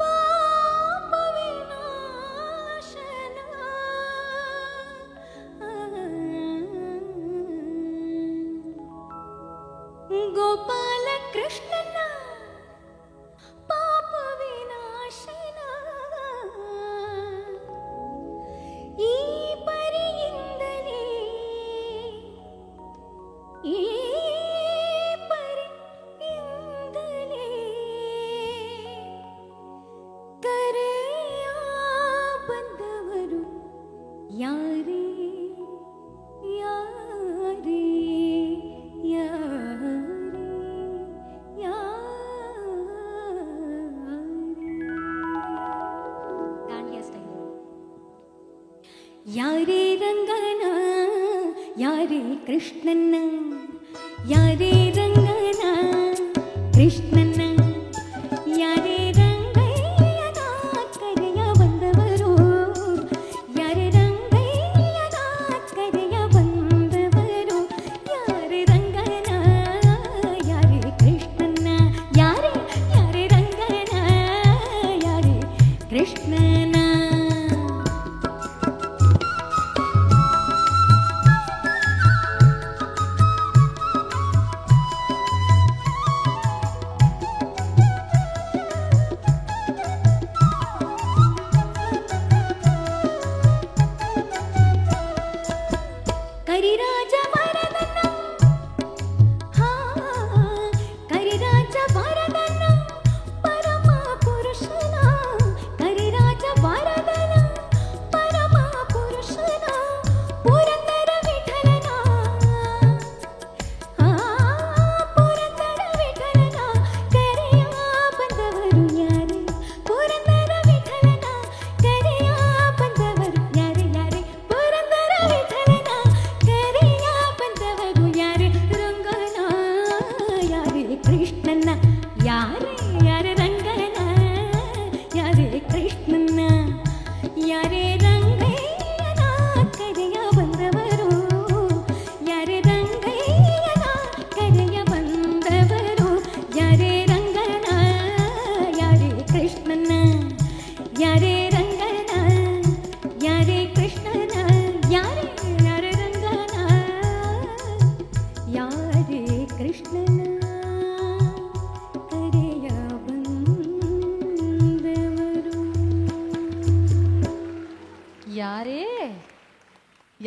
ಪಾಪ ವಿನಾಶನ ಗೋಪಾಲ ಕೃಷ್ಣನ ಪಾಪ ವಿನಾಶನ ಈ ಪರಿಯಿಂದಲೇ ಈ ಪರಿಯಿಂದಲೇ ಕರೆಯ ಬಂದವರು ಯಾರೇ ಯಾರೇ ಯಾರೇ ಯಾರೇ ರಂಗನ ಯಾರೇ ಕೃಷ್ಣನ ಯಾರೇ ರಂಗನ ಕೃಷ್ಣನ ಯಾರೇ ರಂಗಯ್ಯನ ಕರೆಯ ಬಂದವರು ಯಾರೇ ರಂಗಯ್ಯನ ಕರೆಯ ಬಂದವರು ಯಾರೇ ರಂಗನ ಯಾರೇ ಕೃಷ್ಣನ ಯಾರೇ ಯಾರೇ ರಂಗನ ಯಾರೇ ಕೃಷ್ಣನ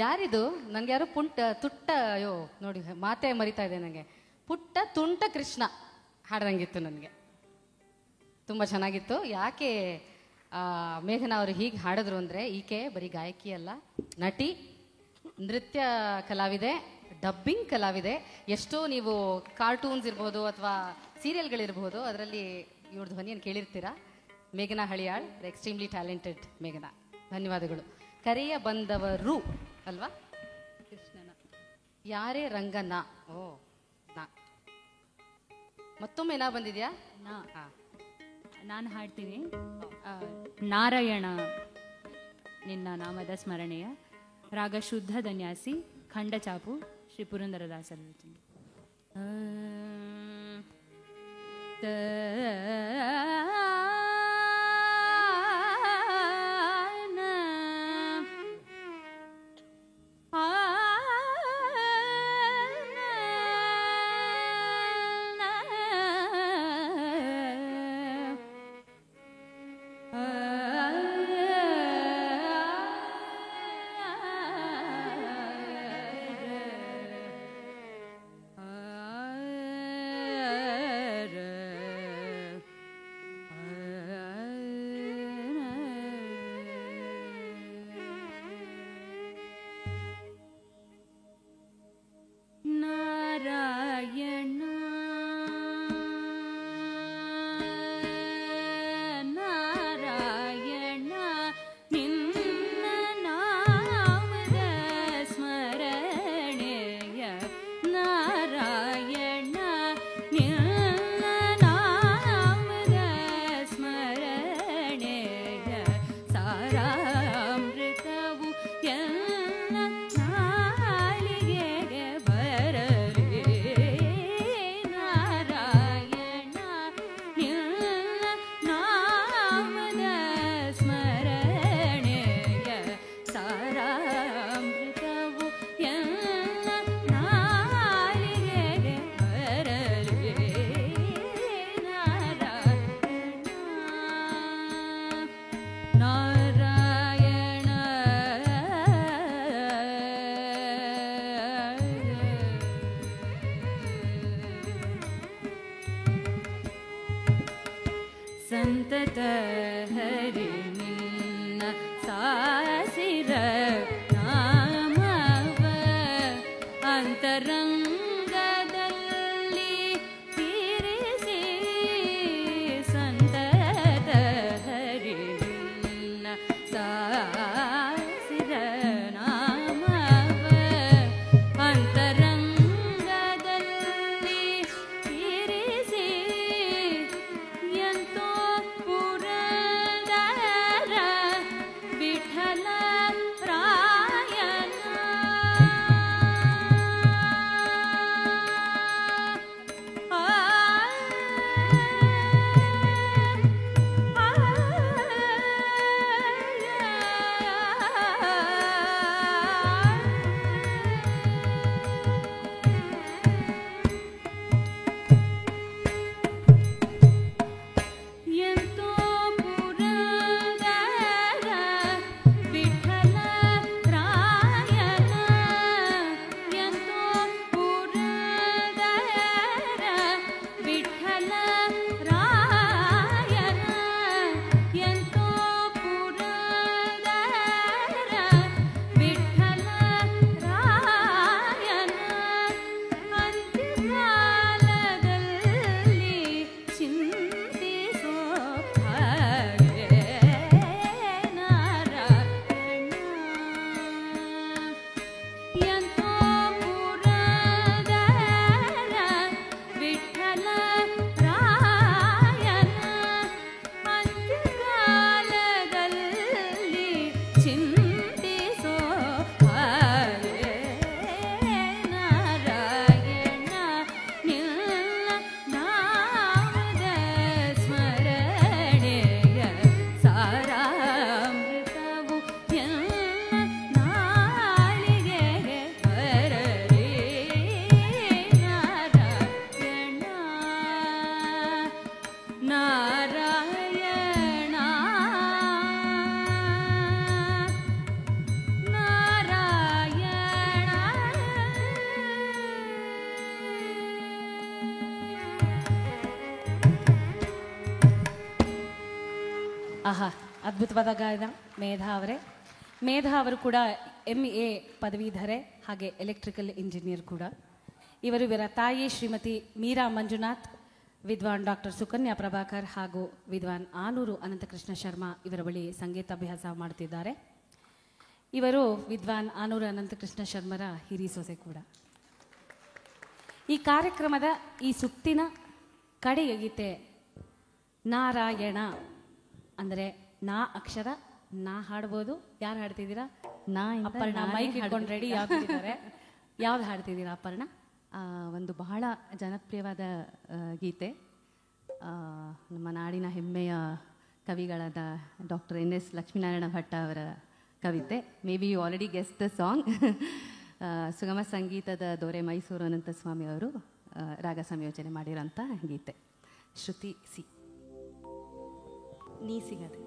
ಯಾರಿದು? ನನಗೆ ಯಾರೋ ತುಟ್ಟ, ಅಯ್ಯೋ ನೋಡಿ ಮಾತೇ ಮರಿತಾ ಇದೆ ನನಗೆ. ಪುಟ್ಟ ತುಂಟ ಕೃಷ್ಣ ಹಾಡ್ದಂಗಿತ್ತು ನನಗೆ. ತುಂಬ ಚೆನ್ನಾಗಿತ್ತು. ಯಾಕೆ ಮೇಘನಾ ಅವರು ಹೀಗೆ ಹಾಡಿದ್ರು ಅಂದರೆ, ಈಕೆ ಬರೀ ಗಾಯಕಿ ಅಲ್ಲ, ನಟಿ, ನೃತ್ಯ ಕಲಾವಿದೆ, ಡಬ್ಬಿಂಗ್ ಕಲಾವಿದೆ. ಎಷ್ಟೋ ನೀವು ಕಾರ್ಟೂನ್ಸ್ ಇರ್ಬೋದು ಅಥವಾ ಸೀರಿಯಲ್ಗಳಿರ್ಬೋದು, ಅದರಲ್ಲಿ ಇವ್ರ ಧ್ವನಿಯನ್ನು ಕೇಳಿರ್ತೀರಾ. ಮೇಘನಾ ಹಳಿಯಾಳ್, ಎಕ್ಸ್ಟ್ರೀಮ್ಲಿ ಟ್ಯಾಲೆಂಟೆಡ್ ಮೇಘನಾ. ಧನ್ಯವಾದಗಳು. ಕರೆಯ ಬಂದವರು ಅಲ್ವಾ? ಕೃಷ್ಣನ ಯಾರೇ ರಂಗನ. ಓ ನಾ ಮತ್ತೊಮ್ಮೆ ನಾ ಬಂದಿದ್ಯಾ? ನಾನು ಹಾಡ್ತೀನಿ. ನಾರಾಯಣ ನಿನ್ನ ನಾಮದ ಸ್ಮರಣೆಯ, ರಾಗ ಶುದ್ಧ ಧನ್ಯಾಸಿ, ಖಂಡ ಚಾಪು, ಶ್ರೀ ಪುರಂದರದಾಸರ ರಚನೆ. ಸಂತತ ಹರಿ ನಿನ್ನ ಸಾಸಿರ ನಾಮವ ಅಂತರಂಗದಲ್ಲಿ ತಿರಿಸಿ, ಸಂತತ ಹರಿ ನಿನ್ನ ಸಾಸಿರ ನಾಮವ ಅಂತರಂಗದಲ್ಲಿ ತಿರಿಸಿ, ಎಂತೋ ಪುರಂದರ ವಿಠಲ ರಾಯನ ಎಂತೋ ಪುರಂದರ ವಿಠಲ ರಾಯನ, ಎಂತೋ ಪುರಂದರ ವಿಠಲ ರಾಯನ, ಎಂತೋ ಪುರಂದರ ವಿಠಲ ರಾಯನ, ಅಂತ್ಯಕಾಲದಲ್ಲಿ ಚಿಂತಿಸೋ ಹಾಗೆ ನಾರಾಯಣ, ಎಂತೋ ಪುರಂದರ ವಿಠಲ ರಾಯನ, ಅಂತ್ಯಕಾಲದಲ್ಲಿ ಚಿಂತಿಸೋ ಹಾಗೆ ನಾರಾಯಣ, ನಿನ್ನ ನಾಮದ ಸ್ಮರಣೆಯ ಸಾರಾಮೃತವು ಎಲ್ಲ ನಾಲಿಗೆಗೆ ಬರಲಿ ನಾರಾಯಣ, ನಾರಾಯಣ, ನಾರಾಯಣ. ಆಹಾ, ಅದ್ಭುತವಾದ ಗಾಯನ ಮೇಧಾ ಅವರೇ. ಮೇಧಾ ಅವರು ಕೂಡ MA ಪದವೀಧರೆ ಹಾಗೆ ಎಲೆಕ್ಟ್ರಿಕಲ್ ಇಂಜಿನಿಯರ್ ಕೂಡ. ಇವರ ತಾಯಿ ಶ್ರೀಮತಿ ಮೀರಾ ಮಂಜುನಾಥ್, ವಿದ್ವಾನ್ ಡಾಕ್ಟರ್ ಸುಕನ್ಯಾ ಪ್ರಭಾಕರ್ ಹಾಗೂ ವಿದ್ವಾನ್ ಆನೂರು ಅನಂತಕೃಷ್ಣ ಶರ್ಮಾ ಇವರ ಬಳಿ ಸಂಗೀತಾಭ್ಯಾಸ ಮಾಡುತ್ತಿದ್ದಾರೆ. ಇವರು ವಿದ್ವಾನ್ ಆನೂರು ಅನಂತಕೃಷ್ಣ ಶರ್ಮರ ಹಿರಿ ಸೊಸೆ ಕೂಡ. ಈ ಕಾರ್ಯಕ್ರಮದ ಈ ಸುತ್ತಿನ ಕಡೆಯ ಗೀತೆ ನಾರಾಯಣ. ಅಂದರೆ ನಾ ಅಕ್ಷರ ನಾ ಹಾಡ್ಬೋದು. ಯಾರು ಹಾಡ್ತಿದ್ದೀರಾ? ಅಪರ್ಣ ಮೈಕ್ ಇಟ್ಕೊಂಡು ರೆಡಿ ಆಗಿದ್ದಾರೆ. ಯಾವ್ದು ಹಾಡ್ತಿದ್ದೀರಾ ಅಪರ್ಣ? ಒಂದು ಬಹಳ ಜನಪ್ರಿಯವಾದ ಗೀತೆ, ನಮ್ಮ ನಾಡಿನ ಹೆಮ್ಮೆಯ ಕವಿಗಳಾದ ಡಾಕ್ಟರ್ NS ಲಕ್ಷ್ಮೀನಾರಾಯಣ ಭಟ್ಟ ಅವರ ಕವಿತೆ. Maybe you already guessed the song. ಸುಗಮ ಸಂಗೀತದ ದೊರೆ ಮೈಸೂರು ಅನಂತಸ್ವಾಮಿ ಅವರು ರಾಗ ಸಂಯೋಜನೆ ಮಾಡಿರೋಂಥ ಗೀತೆ. ಶ್ರುತಿ ಸಿ. ನೀ ಸಿಗದೆ.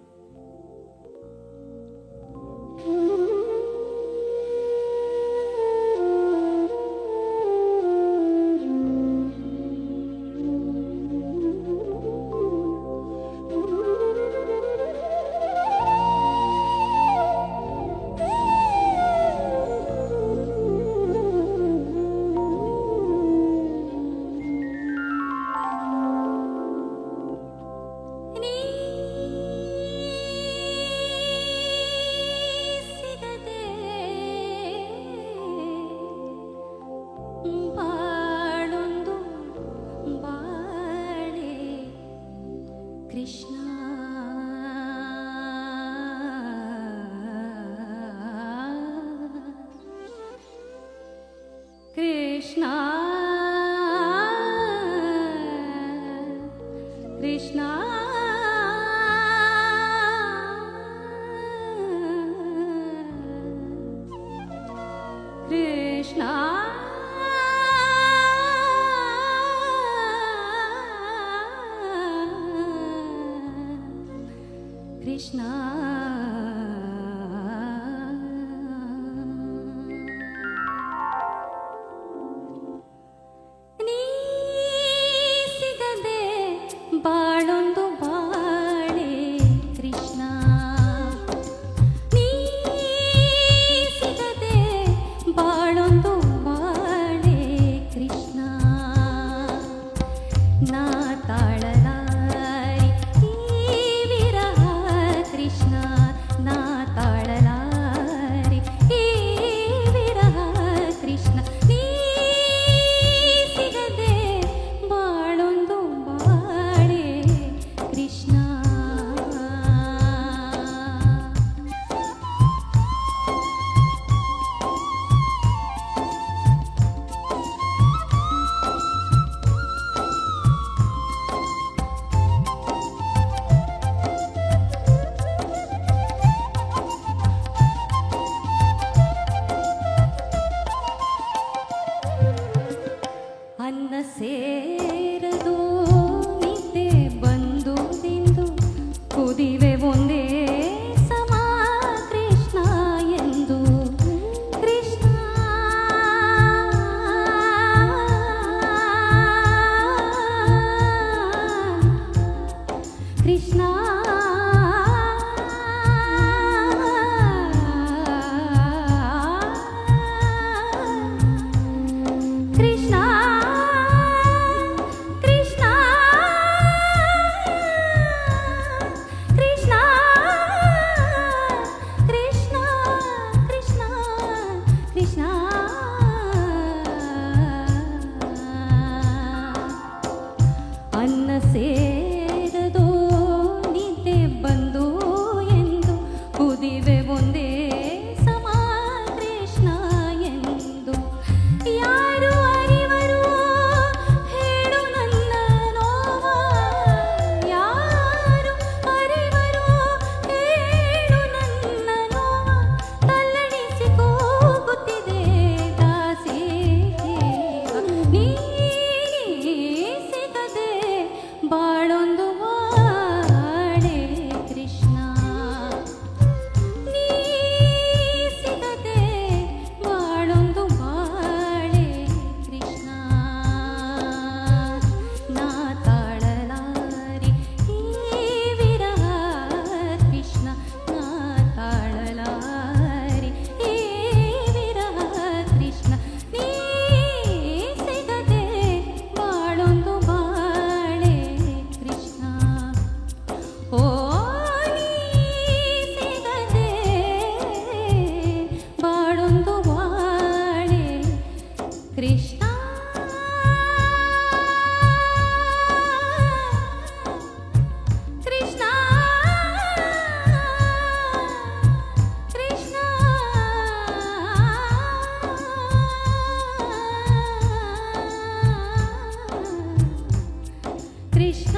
ಕೃಷ್ಣ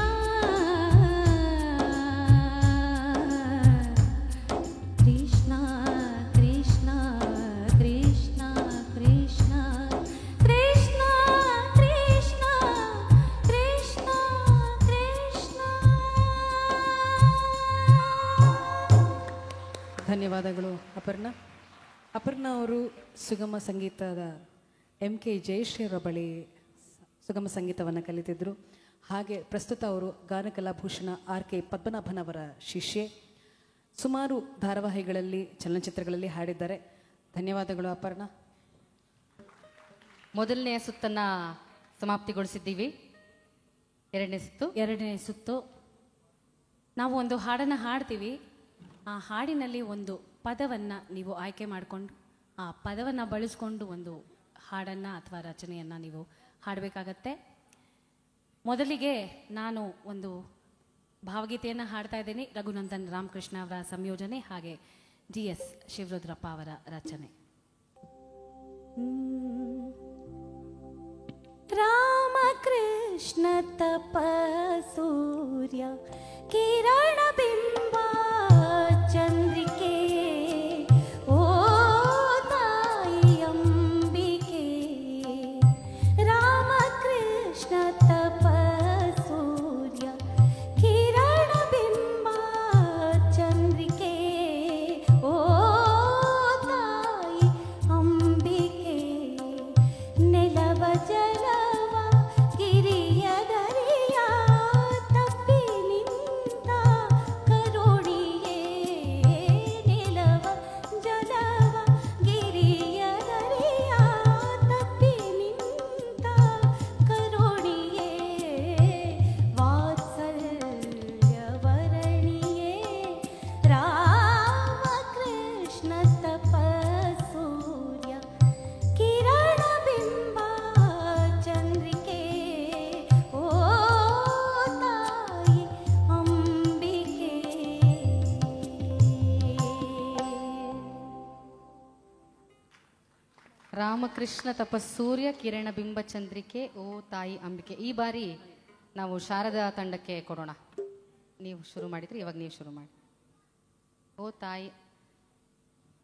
ಕೃಷ್ಣ ಕೃಷ್ಣ ಕೃಷ್ಣ ಕೃಷ್ಣ ಕೃಷ್ಣ ಕೃಷ್ಣ ಕೃಷ್ಣ ಕೃಷ್ಣ. ಧನ್ಯವಾದಗಳು ಅಪರ್ಣಾ. ಅಪರ್ಣಾ ಅವರು ಸುಗಮ ಸಂಗೀತದ MK ಜಯಶ್ರೀ ಅವರ ಬಳಿ ಸುಗಮ ಸಂಗೀತವನ್ನು ಕಲಿತಿದ್ದರು. ಹಾಗೆ ಪ್ರಸ್ತುತ ಅವರು ಗಾನಕಲಾಭೂಷಣ RK ಪದ್ಮನಾಭನವರ ಶಿಷ್ಯೆ. ಸುಮಾರು ಧಾರಾವಾಹಿಗಳಲ್ಲಿ ಚಲನಚಿತ್ರಗಳಲ್ಲಿ ಹಾಡಿದ್ದಾರೆ. ಧನ್ಯವಾದಗಳು ಅಪರ್ಣಾ. ಮೊದಲನೆಯ ಸುತ್ತನ್ನು ಸಮಾಪ್ತಿಗೊಳಿಸಿದ್ದೀವಿ. ಎರಡನೇ ಸುತ್ತು ನಾವು ಒಂದು ಹಾಡನ್ನು ಹಾಡ್ತೀವಿ. ಆ ಹಾಡಿನಲ್ಲಿ ಒಂದು ಪದವನ್ನು ನೀವು ಆಯ್ಕೆ ಮಾಡಿಕೊಂಡು ಆ ಪದವನ್ನು ಬಳಸ್ಕೊಂಡು ಒಂದು ಹಾಡನ್ನು ಅಥವಾ ರಚನೆಯನ್ನು ನೀವು ಹಾಡಬೇಕಾಗತ್ತೆ. ಮೊದಲಿಗೆ ನಾನು ಒಂದು ಭಾವಗೀತೆಯನ್ನು ಹಾಡ್ತಾ ಇದ್ದೀನಿ. ರಘುನಂದನ್ ರಾಮಕೃಷ್ಣ ಅವರ ಸಂಯೋಜನೆ ಹಾಗೆ GS ಶಿವರುದ್ರಪ್ಪ ಅವರ ರಚನೆ. ರಾಮಕೃಷ್ಣ ತಪ ಸೂರ್ಯ ಕಿರಣ ಬಿಂಬ ಚಂದ್ರಿಕೆ ಓ ತಾಯಿ ಅಂಬಿಕೆ. ರಾಮಕೃಷ್ಣ ತಪ ಸೂರ್ಯ ಕಿರಣ ಬಿಂಬ ಚಂದ್ರಿಕೆ ಓ ತಾಯಿ ಅಂಬಿಕೆ. ನೆಲವ ಜಲವ ಗಿರಿಯ ದರಿಯ ತಪ್ಪಿ ನಿಂತ ಕರುಣಿಯೇ. ನೆಲವ ಜಲವ ಗಿರಿಯ ದರಿಯ ತಪ್ಪಿ ನಿಂತ ಕರುಣಿಯೇ. ವಾತ್ಸಲ್ಯ ವರಣಿಯೇ ರಾಮಕೃಷ್ಣ ತಪ ಸೂರ್ಯ ಕಿರಣ ಬಿಂಬ ಚಂದ್ರಿಕೆ ಓ ತಾಯಿ ಅಂಬಿಕೆ. ರಾಮಕೃಷ್ಣ ತಪಸ್ಸೂರ್ಯ ಕಿರಣ ಬಿಂಬ ಚಂದ್ರಿಕೆ ಓ ತಾಯಿ ಅಂಬಿಕೆ. ಈ ಬಾರಿ ನಾವು ಶಾರದಾ ತಂಡಕ್ಕೆ ಕೊಡೋಣ. ನೀವು ಶುರು ಮಾಡಿದ್ರಿ, ಇವಾಗ ನೀವು ಶುರು ಮಾಡಿ. ಓ ತಾಯಿ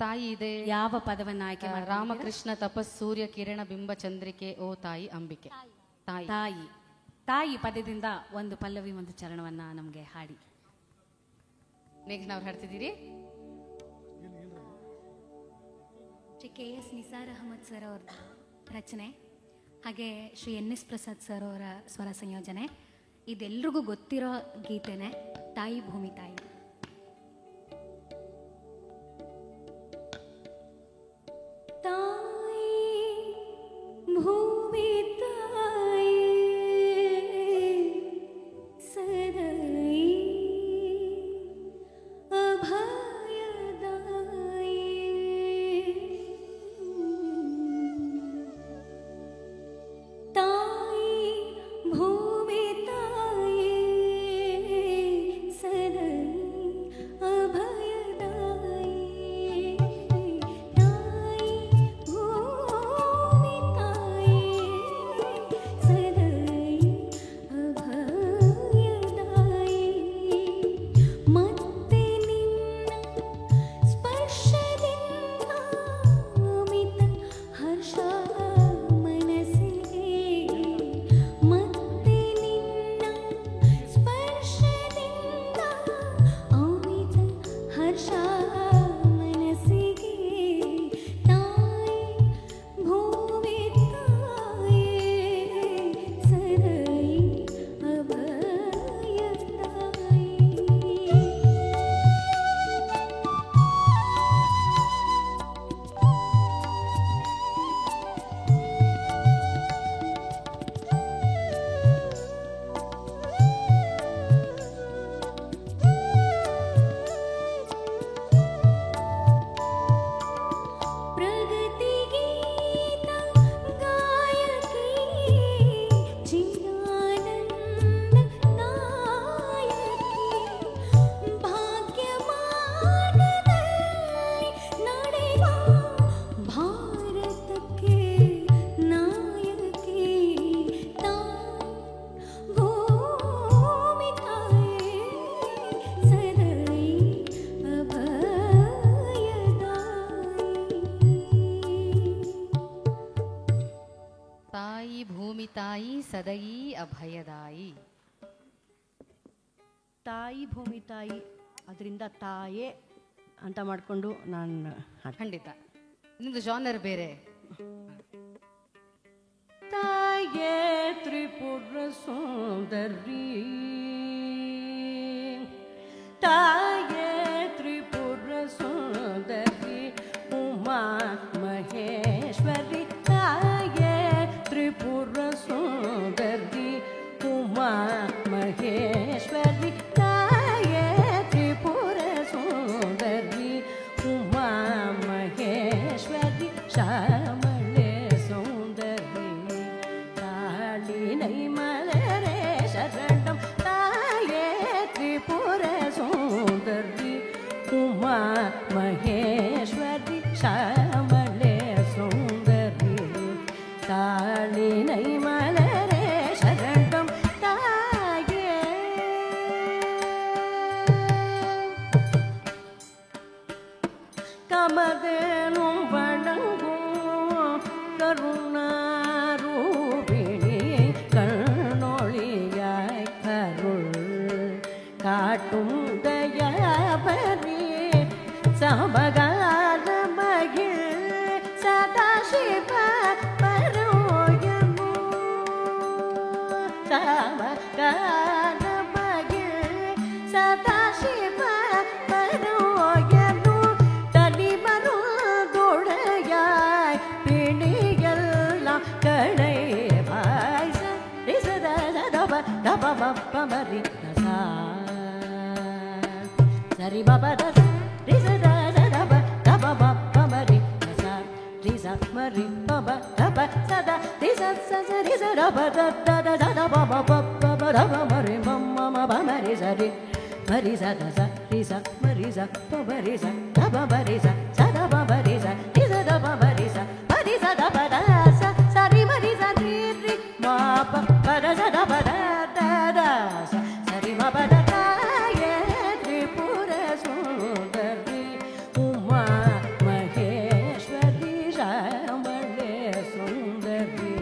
ತಾಯಿ ಇದೆ. ಯಾವ ಪದವನ್ನು ಆಯ್ಕೆ ಮಾಡಿ? ರಾಮಕೃಷ್ಣ ತಪಸ್ಸೂರ್ಯ ಕಿರಣ ಬಿಂಬ ಚಂದ್ರಿಕೆ ಓ ತಾಯಿ ಅಂಬಿಕೆ. ತಾಯಿ ತಾಯಿ ತಾಯಿ ಪದದಿಂದ ಒಂದು ಪಲ್ಲವಿ ಒಂದು ಚರಣವನ್ನ ನಮಗೆ ಹಾಡಿ. ಮೇಘನ ಅವ್ರು ಹಾಡ್ತಿದ್ದೀರಿ. ಶ್ರೀ KS ನಿಸಾರ್ ಅಹಮದ್ ಸರ್ ಅವ್ರ ರಚನೆ ಹಾಗೆ ಶ್ರೀ NS ಪ್ರಸಾದ್ ಸರ್ ಅವರ ಸ್ವರ ಸಂಯೋಜನೆ. ಇದೆಲ್ರಿಗೂ ಗೊತ್ತಿರೋ ಗೀತೆನೆ ತಾಯಿ ಭೂಮಿ ತಾಯಿ. ತಾಯಿ ಭೂಮಿ ತಾಯಿ ಸದೈ ಅಭಯದಾಯಿ. ತಾಯಿ ಭೂಮಿ ತಾಯಿ ಸದೈ ಸದೈ ಅಭಯದಾಯಿ. ತಾಯಿ ಭೂಮಿ ತಾಯಿ, ಅದರಿಂದ ತಾಯೇ ಅಂತ ಮಾಡಿಕೊಂಡು ನಾನು ಖಂಡಿತ. ನಿಮ್ದು ಜಾನರ್ ಬೇರೆ. ತಾಯೇ ತ್ರಿಪುರ ಸುಂದರಿ, ತಾಯೇ ತ್ರಿಪುರ ಸುಂದರಿ, ಉಮಾ ಮಹೇಶ್ವರಿ, ತಾಯೇ ತ್ರಿಪುರ ಸುಂದರಿ, ಉಮಾ ಮಹೇಶ್ವರಿ, ತಾಯೇ ತ್ರಿಪುರ ಸುಂದರಿ, ಉಮಾ ಮಹೇಶ್ವರಿ, ಶ್ಯಾಮಳೆ ಸೌಂದರಿ, ಕಾಳಿನೈ ಮಲರೇ ಶರಣಂ, ತಾಯೇ ತ್ರಿಪುರ ಸುಂದರಿ, ಉಮಾ ಮಹೇಶ್ವರಿ, ಶ್ಯಾಮಳೆ ಸೌಂದರಿ, ಕಾಳಿನೈ ಮಲರೇ ಶರಣಂ, ತಾಯೇ. கமதேனு வணங்கும் கருணாரூபிணி, கண்ணொளியாய் கருள் காட்டும் தயாபரி, சமகால மகிழ் சதாசிவ பரோயமோ, சமகால மகிழ் சதாசிவ பரோயமோ, தனிமருதுடையாய் பிணியெல்லாம் களைவாய், ரிசதப தபமரி தசா சரி பபத ரிசதப தபமரி தசா ரிச மரி பப தப சதா ரிச சச ரிசதப தத தத பப பப தப மரி மம்ம பமரி சரி மரி சத ச ரிச மரி ச பபரி ச தப மரி ச சத பபரி ச ரிசதப மரி ச மரி சத பத ச சரி மரி ச ரி ரி மா ப பத சத பத தத ச சரி மா பத தாயே த்ரிபுர சுந்தரி, உமா மகேஸ்வரி, ಶ್ಯಾಮಳೆ ಸುಂದರಿ,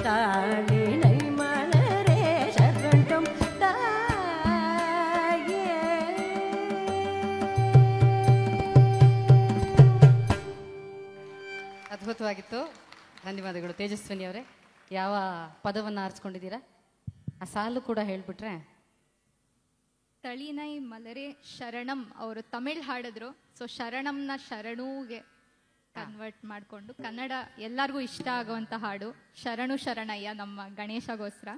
ತಾಳಿನೈ ಮಲರೇ ಶರಣಂ, ತಾಯೇ. ಅದ್ಭುತವಾಗಿತ್ತು. ಧನ್ಯವಾದಗಳು ತೇಜಸ್ವಿನಿ ಅವರೇ. ಯಾವ ಪದವನ್ನು ಆರಿಸ್ಕೊಂಡಿದ್ದೀರಾ? ಆ ಸಾಲು ಕೂಡ ಹೇಳ್ಬಿಟ್ರೆ. ತಳಿನೈ ಮಲರೆ ಶರಣಂ ಅವರು ತಮಿಳ್ ಹಾಡಿದ್ರು. ಸೊ ಶರಣಂನ ಶರಣೂಗೆ ಕನ್ವರ್ಟ್ ಮಾಡಿಕೊಂಡು ಕನ್ನಡ ಎಲ್ಲರಿಗೂ ಇಷ್ಟ ಆಗುವಂಥ ಹಾಡು ಶರಣು ಶರಣಯ್ಯ ನಮ್ಮ ಗಣೇಶಗೋಸ್ಕರ.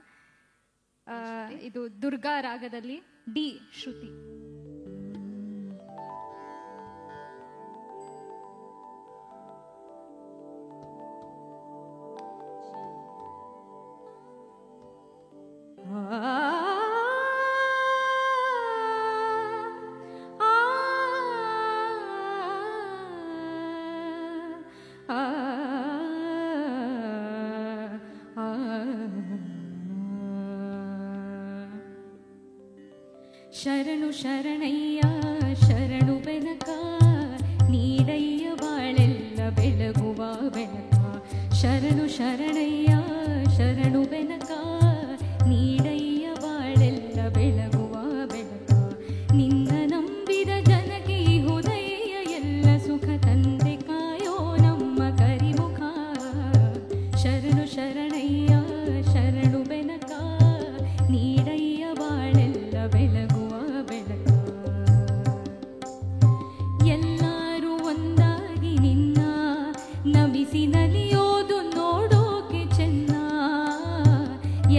ಇದು ದುರ್ಗಾ ರಾಗದಲ್ಲಿ ಡಿ ಶ್ರುತಿ. ಶರಣು ಶರಣಯ್ಯ ಶರಣು ಬೆನಕ, ನೀಡಯ್ಯ ಬಾಳೆಲ್ಲ ಬೆಳಗುವ ಬೆಳಕ. ಶರಣು ಶರಣಯ್ಯ ಶರಣು ಬೆನಕ, ನೀಡಯ್ಯ ಬಾಳೆಲ್ಲ ಬೆಳಗುವ ಬೆಳಕ. ನಿನ್ನ ನಂಬಿದ ಜನಕ್ಕೆ ಹುದಯ ಎಲ್ಲ ಸುಖ ತಂದೆ ಕಾಯೋ ನಮ್ಮ ಕರಿಮುಖ. ಶರಣು ಶರಣಯ್ಯ ಶರಣು ಬೆನಕ, ನೀಡಯ್ಯ ಬಾಳೆಲ್ಲ ಬೆಳಗುವ ಬೆಳಕ. ಎಲ್ಲರೂ ಒಂದಾಗಿ ನಿನ್ನ ನಮಿಸಿ ನಲಿಯೋದು ನೋಡೋಕೆ ಚೆನ್ನ.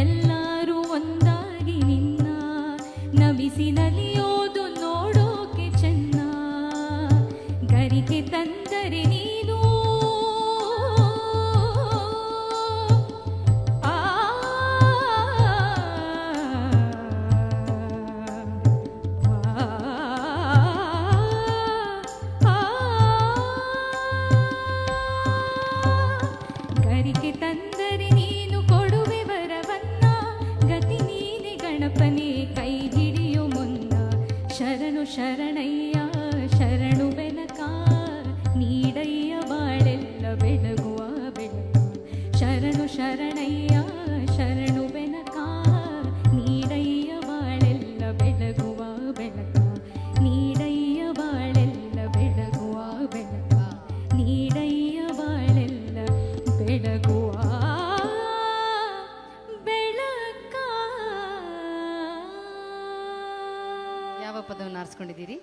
ಎಲ್ಲರೂ ಒಂದಾಗಿ ನಿನ್ನ ನಮಿಸಿ ನಲಿಯೋದು ನೋಡೋಕೆ ಚೆನ್ನ. ಗರಿಕೆ ತಂದರೆ ನೀನು ಗರಿಕೆ ತಂದರೆ ನೀನು ಕೊಡುವೆ ವರವನ್ನ. ಗತಿ ನೀನೆ ಗಣಪನೆ ಕೈ ಹಿಡಿಯೋ ಮುನ್ನ. ಶರಣು ಶರಣಯ್ಯ ಶರಣು ಬೆನಕ, ನೀಡಯ್ಯ ಬಾಳೆಲ್ಲ ಬೆಳಗುವ ಬೆಳಕ. ಶರಣು ಶರಣಯ್ಯ ಶರಣು ಪದವನ್ನು ಆರಿಸ್ಕೊಂಡಿದ್ದೀರಿ?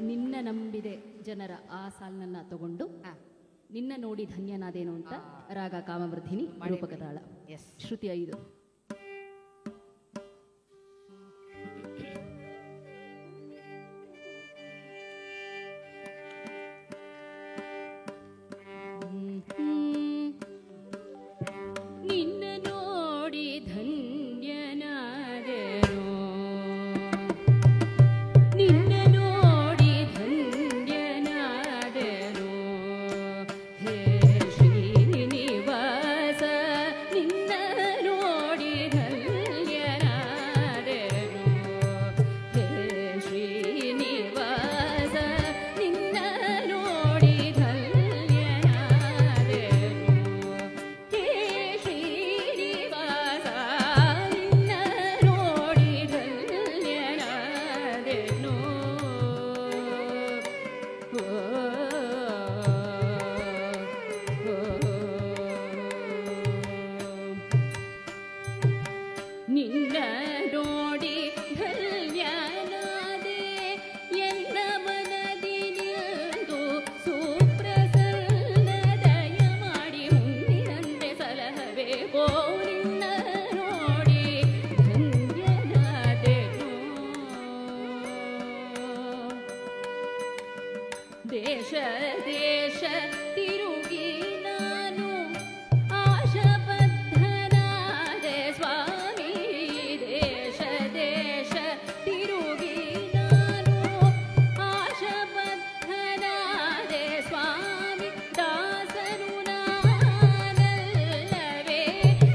ನಿನ್ನ ನಂಬಿದೆ ಜನರ ಆ ಸಾಲನ್ನ ತಗೊಂಡು ನಿನ್ನ ನೋಡಿ ಧನ್ಯನಾದೇನು ಅಂತ ರಾಗ ಕಾಮವರ್ಧಿನಿ ರೂಪಕ ತಾಳ. ಶ್ರುತಿ 5. ನಿನ್ನ ನೋಡಿ ಧನ್ಯನಾದೆನು, ನಿನ್ನ ನೋಡಿ ಧನ್ಯನಾದೆನು, ಹೇ ಶ್ರೀನಿವಾಸ ನಿನ್ನ ನೋಡಿ ಧನ್ಯನಾದೆನು, ಹೇ ಶ್ರೀನಿವಾಸ ನಿನ್ನ ನೋಡಿ ಧನ್ಯನಾದೆನು, ಹೇ ಶ್ರೀನಿವಾಸ ನಿನ್ನ ನೋಡಿ ಧನ್ಯನಾದೆನು. ನಿನ್ನ ನೋಡಿ ಧನ್ಯನಾದೆ ಎನ್ನ ಮನದಿ ನಿಂದು ಸುಪ್ರಸನ್ನ ದಯ ಮಾಡಿ ಮುಂದಿನಂತೆ ಸಲಹಬೇಕೋ. ನಿನ್ನ ನೋಡಿ ಧನ್ಯನಾದೆನು. ದೇಶ ದೇಶ ತಿರುಗಿ ನಾನು ಆಶಬದ್ಧನಾದೆ ಸ್ವಾಮಿ, ದೇಶ ದೇಶ ತಿರುಗಿ ನಾನು ಆಶಬದ್ಧನಾದೆ ಸ್ವಾಮಿ, ದಾಸನು ನಾನಲ್ಲವೇ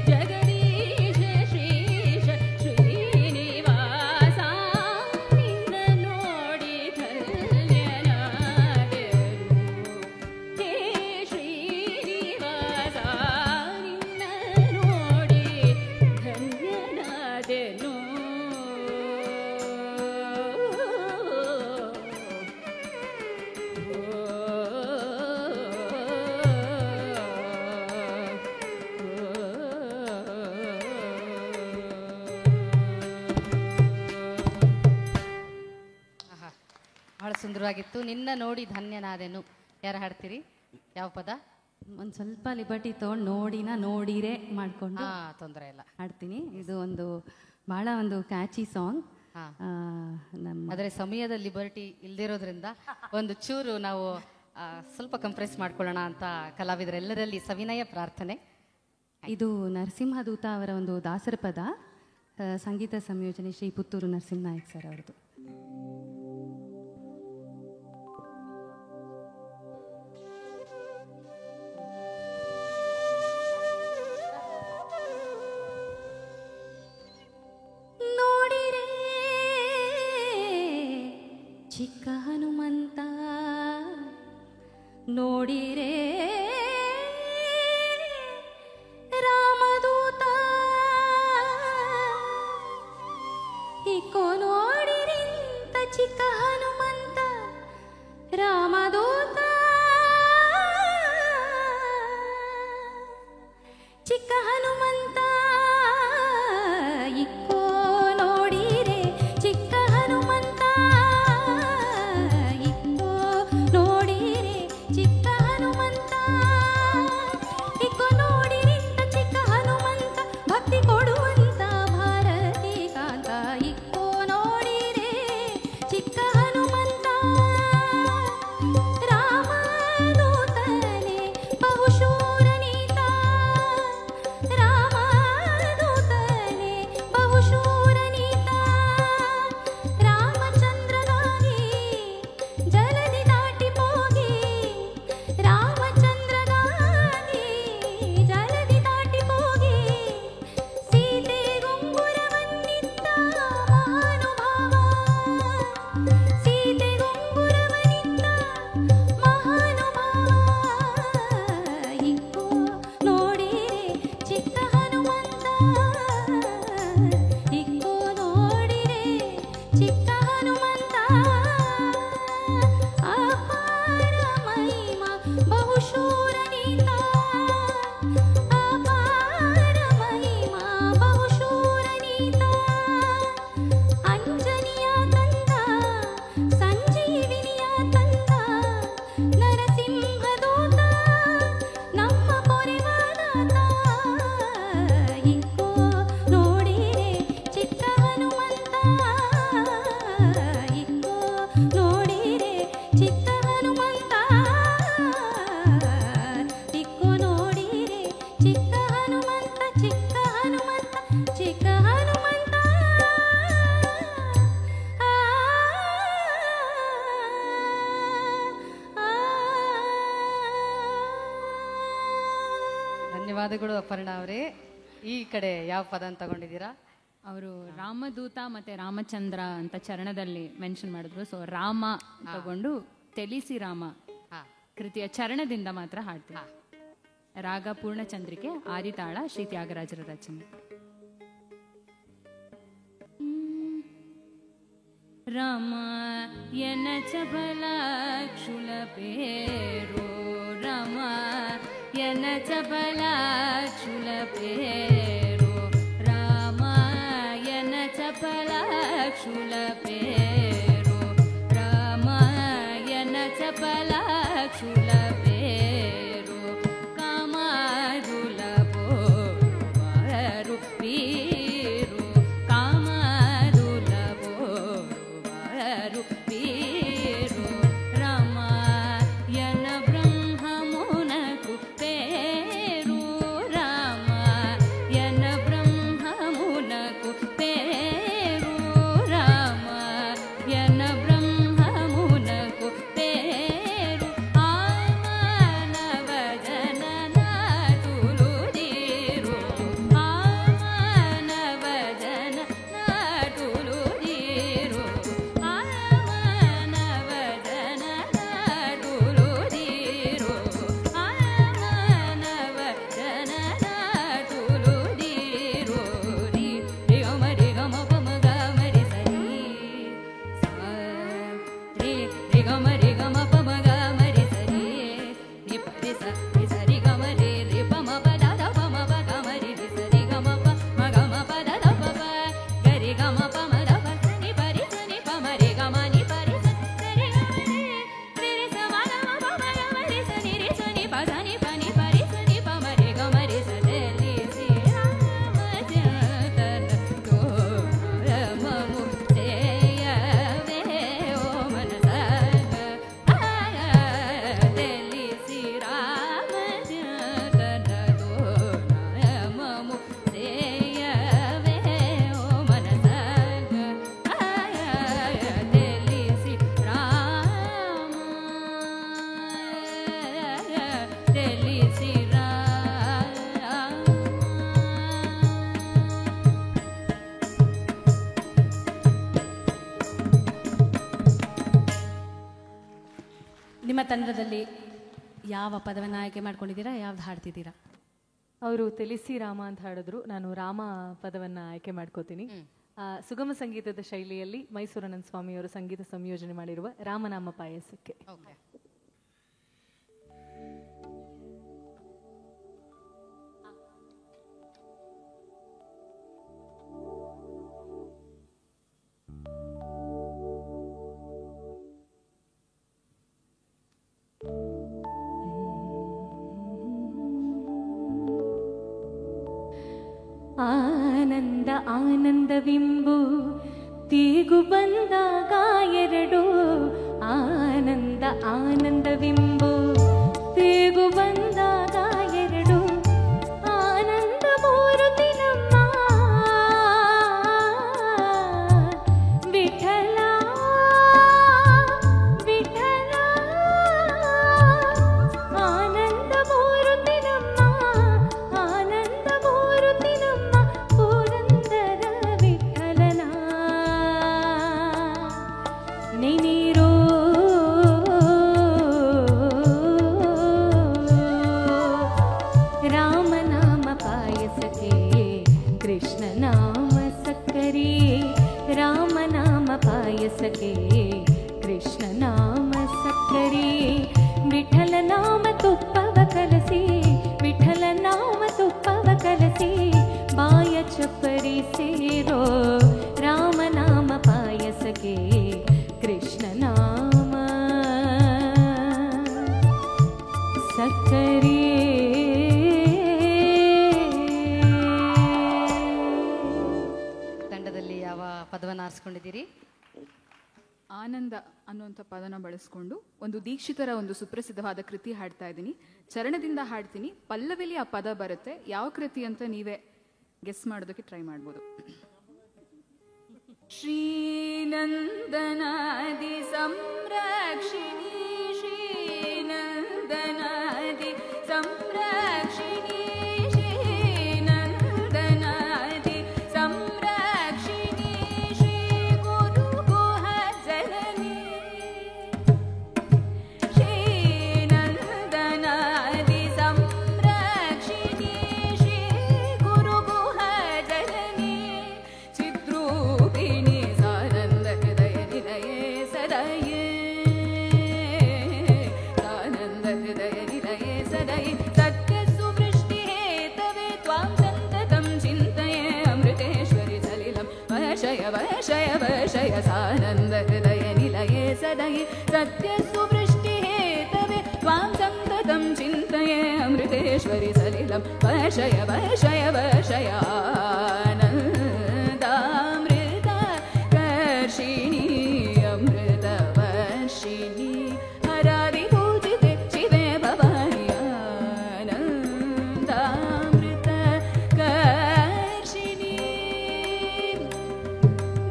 ಜಗದೀಶ ಶ್ರೀಶ ಶ್ರೀನಿವಾಸ ನಿನ್ನ ನೋಡಿ ಧನ್ಯನಾದೆನು, ಹೇ ಶ್ರೀನಿವಾಸ ನಿನ್ನ ನೋಡಿ ಧನ್ಯನಾದೆನು. ಬಹಳ ಸುಂದರವಾಗಿತ್ತು. ನಿನ್ನ ನೋಡಿ ಧನ್ಯನಾದೆನು. ಯಾರು ಹಾಡ್ತೀರಿ? ಯಾವ ಪದ? ಒಂದು ಸ್ವಲ್ಪ ಲಿಬರ್ಟಿ ತೊಗೊಂಡು ನೋಡಿನ ನೋಡಿರೇ ಮಾಡಿಕೊಂಡು ತೊಂದರೆ ಇಲ್ಲ, ಹಾಡ್ತೀನಿ. ಇದು ಒಂದು ಭಾಳ ಒಂದು ಕ್ಯಾಚಿ ಸಾಂಗ್. ನಮ್ಮ ಆದರೆ ಸಮಯದ ಲಿಬರ್ಟಿ ಇಲ್ದಿರೋದ್ರಿಂದ ಒಂದು ಚೂರು ನಾವು ಸ್ವಲ್ಪ ಕಂಪ್ರೆಸ್ ಮಾಡ್ಕೊಳ್ಳೋಣ ಅಂತ ಕಲಾವಿದರೆಲ್ಲರಲ್ಲಿ ಸವಿನಯ ಪ್ರಾರ್ಥನೆ. ಇದು ನರಸಿಂಹದೂತ ಅವರ ಒಂದು ದಾಸರ ಪದ, ಸಂಗೀತ ಸಂಯೋಜನೆ ಶ್ರೀ ಪುತ್ತೂರು ನರಸಿಂಹನಾಯಕ್ ಸರ್ ಅವರದು. ನೋಡಿರೇ ಚಿಕ್ಕ ಹನುಮಂತ, ನೋಡಿರೇ ರಾಮದೂತ, ಇಕೋ ನೋಡಿರಿಂತ ಚಿಕ್ಕ ಹನುಮಂತ ರಾಮದೂತ, ಚಿಕ್ಕ ಹನುಮಂತ ಇಕ್ಕೋ ನೋಡಿರೆ ಚಿಕ್ಕ ಹನುಮಂತ, ಇಕ್ಕೋ ನೋಡಿರೆ ಚಿಕ್ಕ ಹನುಮಂತ, ಇಕ್ಕೋ ನೋಡಿರಿಂತ ಚಿಕ್ಕ ಹನುಮಂತ ಭಕ್ತಿ ಕೊಡುವಂತ ಭಾರತಿ ಕಾಂತ, ಇಕ್ಕೋ ನೋಡಿರೆ ಚಿಕ್ಕ ಹನುಮಂತ. ಧನ್ಯವಾದಗಳು ಅಪರ್ಣ ಅವರೇ. ಈ ಕಡೆ ಯಾವ ಪದ ತಗೊಂಡಿದ್ದೀರಾ? ಅವರು ರಾಮದೂತ ಮತ್ತೆ ರಾಮಚಂದ್ರ ಅಂತ ಚರಣದಲ್ಲಿ ಮೆನ್ಷನ್ ಮಾಡಿದ್ರು. ಸೊ ರಾಮ ತಗೊಂಡು ತಿಳಿಸಿ ರಾಮ ಕೃತಿಯ ಚರಣದಿಂದ ಮಾತ್ರ ಹಾಡ್ತೀನಿ. ರಾಗ ಪೂರ್ಣಚಂದ್ರಿಕೆ, ಆದಿತಾಳ, ಶ್ರೀ ತ್ಯಾಗರಾಜರ ರಚನೆ. ರಾಮಾಯಣ ಚಬಲ ಕ್ಷುಲ ಪೇರೋ, ರಾಮಾಯಣ ಚಬಲ ಕ್ಷುಲ ಪೇರೋ, ರಾಮಾಯಣ ಚಬಲ ಕ್ಷುಲ ಪೇರೋ, ರಾಮಾಯಣ ಚಬಲ ಕ್ಷುಲ ಪೇರೋ, ಕಾಮದುಲ ಬೋರು ಪೀರು, ಕಾಮದುಲ ಬೋರು ಪೀರು, ರಾಮಾಯಣ ಬ್ರಹ್ಮಮುನಕು ಪೇರು, ರಾಮಾಯಣ ಬ್ರಹ್ಮಮುನಕು ಪೇರು, ರಾಮಾಯಣ ಬ್ರಹ್ಮಮುನಕು ಪೇರು, ಆಮಾನವ ಜನನ ತುಳುದಿರು, ಆಮಾನವ ಜನನ ತುಳುದಿರು, ಆಮಾನವ ಜನನ ತುಳುದಿರು, ಆಮಾನವ ಜನನ ತುಳುದಿರು, ರಿ ರಿ ಗಮ ರಿ ಗಮ ಪಮ ಗಮ ರಿ ಸರಿ ಸ ರಿ ರಿ ಗಮ ರಿ ಗಮ ಪಮ ಗಮ ರಿ ಸರಿ ರಿ ಪ ರಿ ಸ ರಿ ಸರಿ ಗಮ ರಿ ರಿ ಪಮ ಪದ ದ ಪಮ ಪ ಗಮ ರಿ ರಿ ಸರಿ ಗಮ ಪ ಮ ಗಮ ಪದ ದ ಪ ಪ ಗರಿ ಗಮ ಪಮ ದ ಪ ನಿ ಪ ರಿ ಸ ನಿ ಪಮ ರಿ ಗಮ ನಿ ಪ ರಿ ಸ ಸರಿ ಗಮ ರಿ ರಿ ರಿ ಸ ಮ ಗಮ ಪಮ ಗಮ ರಿ ಸ ನಿ ರಿ ಸ ನಿ ಪ ಸ ನಿ ಪ ನಿ ಪ ರಿ ಸ ನಿ ಪಮ ರಿ ಗಮ ರಿ ಸ ದೆ ಲಿ ಸಿ ರಾಮಚಂದ್ರನ ತೋರಮಮು ಸೇಯವೇ ಓ ಮನಸ ತಿಳಿಸಿ ರಾಮಚಂದ್ರನ ತೋರಮಮು ಸೇಯವೇ ಓ ಮನಸ ತಿಳಿಸಿ ರಾಮ ತಿಳಿಸಿ ನಿಮ್ಮ ತಂಡದಲ್ಲಿ ಯಾವ ಪದವನ್ನು ಆಯ್ಕೆ ಮಾಡ್ಕೊಂಡಿದ್ದೀರಾ, ಯಾವ್ದು ಹಾಡ್ತಿದ್ದೀರಾ? ಅವರು ತಿಳಿಸಿ ರಾಮ ಅಂತ ಹಾಡಿದ್ರು, ನಾನು ರಾಮ ಪದವನ್ನ ಆಯ್ಕೆ ಮಾಡ್ಕೋತೀನಿ. ಸುಗಮ ಸಂಗೀತದ ಶೈಲಿಯಲ್ಲಿ ಮೈಸೂರನಂದ ಸ್ವಾಮಿಯವರು ಸಂಗೀತ ಸಂಯೋಜನೆ ಮಾಡಿರುವ ರಾಮನಾಮ ಪಾಯಸಕ್ಕೆ. ಆನಂದ ಆನಂದವಿಂಬು ತೀಗು ಬಂದಾಗ ಎರಡು, ಆನಂದ ಆನಂದವಿಂಬು ತೀಗು ಬಂದಾಗ ಎರಡು, ಆನಂದ ಮೂರುತಿ ನಮ್ಮ ವಿಠಲ ವಿಠಲ, ಆನಂದ ಮೂರುತಿ ನಮ್ಮ ಆನಂದ ಮೂರುತಿ ನಮ್ಮ ಪುರಂದರ ವಿಠಲನ ನೆನೀರೋ ರಾಮನಾಮ ಪಾಯಸಕ್ಕೆ ಕೃಷ್ಣ ನಾಮ ಸಕ್ಕರೆ, ರಾಮನಾಮ ಪಾಯಸಕ್ಕೆ ಕೃಷ್ಣ ನಾಮ ಸಕ್ಕರೆ, ವಿಠಲ ನಾಮ ತುಪ್ಪವ ಕಲಸಿ, ವಿಠಲ ನಾಮ ತುಪ್ಪವ ಕಲಸಿ, ಬಾಯ ಚಪ್ಪರಿ ಸೇರೋ ರಾಮನಾಮ ಪಾಯಸಕ್ಕೆ ಕೃಷ್ಣ ನಾಮ ಸಕ್ಕರೆ. ತಂಡದಲ್ಲಿ ಯಾವ ಪದವನ್ನು ಆರಿಸ್ಕೊಂಡಿದ್ದೀರಿ? ಆನಂದ ಅನ್ನುವಂಥ ಪದನ ಬಳಸ್ಕೊಂಡು ಒಂದು ದೀಕ್ಷಿತರ ಒಂದು ಸುಪ್ರಸಿದ್ಧವಾದ ಕೃತಿ ಹಾಡ್ತಾ ಇದ್ದೀನಿ. ಚರಣದಿಂದ ಹಾಡ್ತೀನಿ, ಪಲ್ಲವಿಲಿ ಆ ಪದ ಬರುತ್ತೆ. ಯಾವ ಕೃತಿ ಅಂತ ನೀವೇ ಗೆಸ್ ಮಾಡೋದಕ್ಕೆ ಟ್ರೈ ಮಾಡ್ಬೋದು. ಶ್ರೀನಂದನಾದಿ ಸಂರಕ್ಷಿಣಿ, ಶ್ರೀನಂದನಾದಿ ಸಂರಕ್ಷಿಣಿ, ಶ್ರೀ वशय वशय सानन्द हृदय निलये सदये सत्यसुवृष्टि हेतवे त्वां सन्ततं चिन्तये अमृतेश्वरि सलिलं वशय वशय वशय आनन्दामृतकर्षिणि अमृतवर्षिणि हरादिपूजिते शिवे भवानि आनन्दामृतकर्षिणि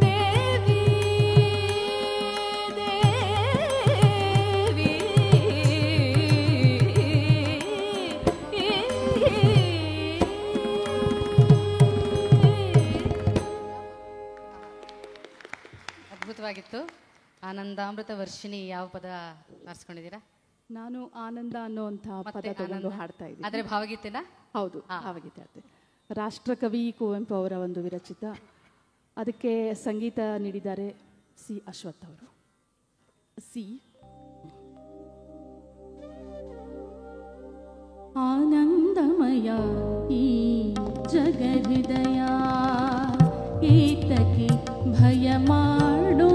देवी देवी ಅದ್ಭುತವಾಗಿತ್ತು. ಆನಂದಾಮೃತ ವರ್ಷಿಣಿ ಯಾವ ಪದ ಆರಿಸ್ಕೊಂಡಿದ್ದೀರಾ? ನಾನು ಆನಂದ ಅನ್ನುವಂಥ ಪದ ತಗೊಂಡು ಹಾಡ್ತಾ ಇದ್ದೀನಿ. ಆದರೆ ಭಾವಗೀತೆನ? ಹೌದು, ಭಾವಗೀತೆ ಆಗುತ್ತೆ. ರಾಷ್ಟ್ರಕವಿ ಕುವೆಂಪು ಅವರ ಒಂದು ವಿರಚಿತ. ಅದಕ್ಕೆ ಸಂಗೀತ ನೀಡಿದ್ದಾರೆ ಸಿ ಅಶ್ವಥ್ ಅವರು. ಸಿ ಆನಂದಮಯ ಈ ಜಗಹೃದಯ ಏತಕ್ಕೆ ಭಯ ಮಾಡೋ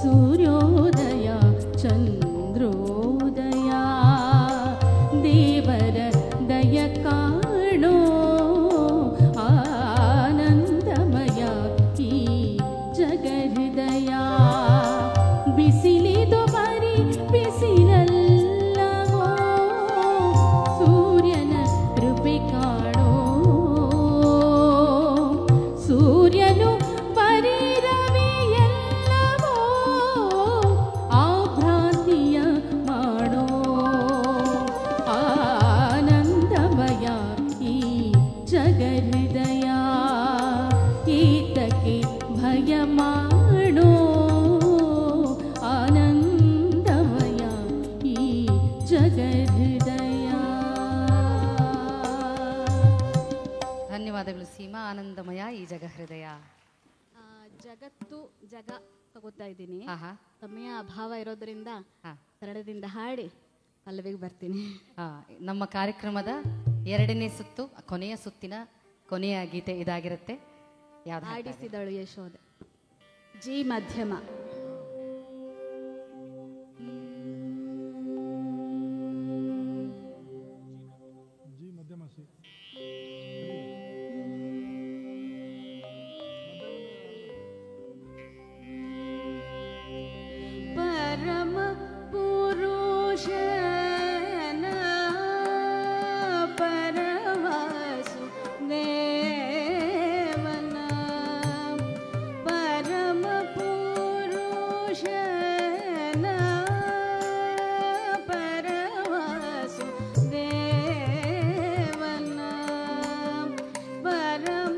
ಸೂರ್ಯೋದಯ ಚಂದ್ರೋದಯ ದೇವರ ದಯ ಕಾಣೋ ಆನಂದಮಯ ಈ ಜಗಹೃದಯ ಬಿಸಿಲಿದು ಬರಿ ಬಿಸಿಲಲ್ಲವೋ ಸೂರ್ಯನ ಕೃಪೆ ಕಾಣೋ ಸೂರ್ಯನು ಬರೀ ರವಿಯಲ್ಲವೋ ಆ ಭ್ರಾಂತಿಯ ಮಾಡೋ ಆನಂದಮಯ ಈ ಜಗಹೃದಯ ಈತಕ್ಕೆ ಭಯ ಮಾಡೋ ಆನಂದಮಯ ಈ ಜಗಹೃದಯ. ಧನ್ಯವಾದಗಳು ಸೀಮಾ. ಆನಂದಮಯ ಈ ಜಗಹೃದಯ. ಜಗತ್ತು ಜಗ ತಗೋತಾ ಇದ್ದೀನಿ. ಆಹಾ. ಸಮಯ ಅಭಾವ ಇರೋದ್ರಿಂದ ಕನ್ನಡದಿಂದ ಹಾಡಿ ಪಲ್ಲವಿಗೆ ಬರ್ತೀನಿ. ನಮ್ಮ ಕಾರ್ಯಕ್ರಮದ 2ನೇ ಸುತ್ತು, ಕೊನೆಯ ಸುತ್ತಿನ ಕೊನೆಯ ಗೀತೆ ಇದಾಗಿರುತ್ತೆ. ಯಾವ್ದು ಹಾಡಿಸಿದಳು ಯಶೋದೆ. ಜಿ ಮಧ್ಯಮ. परम पुरुषन परवासु देवन परम पुरुषन परवासु देवन परम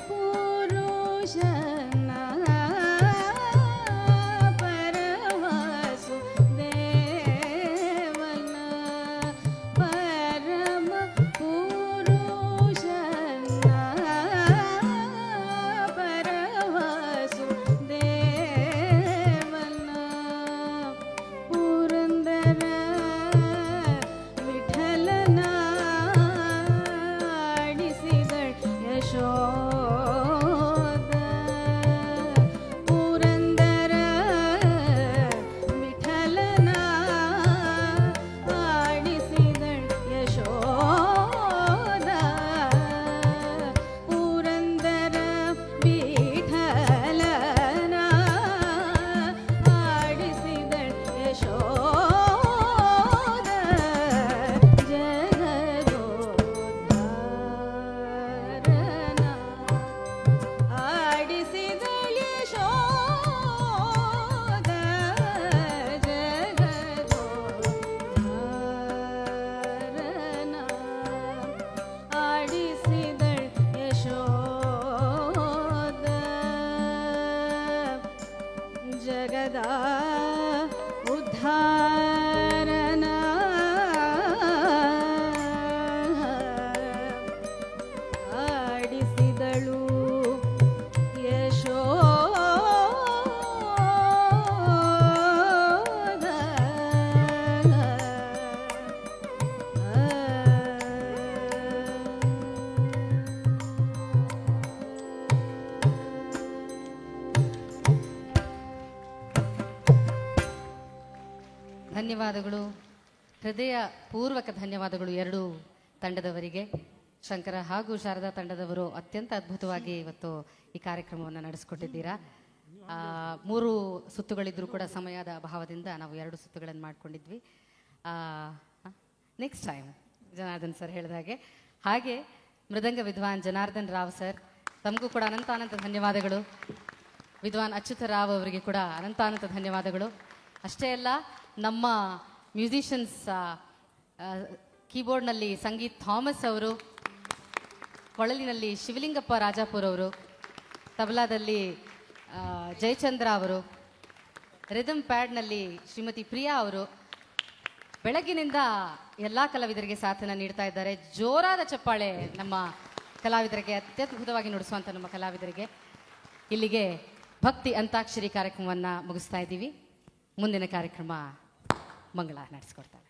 पुरुषन ಧನ್ಯವಾದಗಳು, ಹೃದಯ ಪೂರ್ವಕ ಧನ್ಯವಾದಗಳು ಎರಡೂ ತಂಡದವರಿಗೆ. ಶಂಕರ ಹಾಗೂ ಶಾರದಾ ತಂಡದವರು ಅತ್ಯಂತ ಅದ್ಭುತವಾಗಿ ಇವತ್ತು ಈ ಕಾರ್ಯಕ್ರಮವನ್ನು ನಡೆಸಿಕೊಟ್ಟಿದ್ದೀರಾ. 3 ಸುತ್ತುಗಳಿದ್ರೂ ಕೂಡ ಸಮಯದ ಅಭಾವದಿಂದ ನಾವು 2 ಸುತ್ತುಗಳನ್ನು ಮಾಡ್ಕೊಂಡಿದ್ವಿ. ನೆಕ್ಸ್ಟ್ ಟೈಮ್ ಜನಾರ್ದನ್ ಸರ್ ಹೇಳಿದಾಗೆ. ಹಾಗೆ ಮೃದಂಗ ವಿದ್ವಾನ್ ಜನಾರ್ದನ್ ರಾವ್ ಸರ್, ತಮಗೂ ಕೂಡ ಅನಂತ ಧನ್ಯವಾದಗಳು. ವಿದ್ವಾನ್ ಅಚ್ಯುತ ರಾವ್ ಅವರಿಗೆ ಕೂಡ ಅನಂತ ಧನ್ಯವಾದಗಳು. ಅಷ್ಟೇ ಅಲ್ಲ, ನಮ್ಮ ಮ್ಯೂಸಿಷಿಯನ್ಸ್ ಕೀಬೋರ್ಡ್ನಲ್ಲಿ ಸಂಗೀತ್ ಥಾಮಸ್ ಅವರು, ಕೊಳಲಿನಲ್ಲಿ ಶಿವಲಿಂಗಪ್ಪ ರಾಜಾಪುರ್ ಅವರು, ತಬಲಾದಲ್ಲಿ ಜಯಚಂದ್ರ ಅವರು, ರಿದಮ್ ಪ್ಯಾಡ್ನಲ್ಲಿ ಶ್ರೀಮತಿ ಪ್ರಿಯಾ ಅವರು ಬೆಳಗ್ಗಿನಿಂದ ಎಲ್ಲ ಕಲಾವಿದರಿಗೆ ಸಾಥನ್ನು ನೀಡ್ತಾ ಇದ್ದಾರೆ. ಜೋರಾದ ಚಪ್ಪಾಳೆ ನಮ್ಮ ಕಲಾವಿದರಿಗೆ, ಅತ್ಯದ್ಭುತವಾಗಿ ನುಡಿಸುವಂಥ ನಮ್ಮ ಕಲಾವಿದರಿಗೆ. ಇಲ್ಲಿಗೆ ಭಕ್ತಿ ಅಂತಾಕ್ಷರಿ ಕಾರ್ಯಕ್ರಮವನ್ನು ಮುಗಿಸ್ತಾ ಇದ್ದೀವಿ. ಮುಂದಿನ ಕಾರ್ಯಕ್ರಮ ಮಂಗಳ ನಡೆಸ್ಕೊಡ್ತಾರೆ.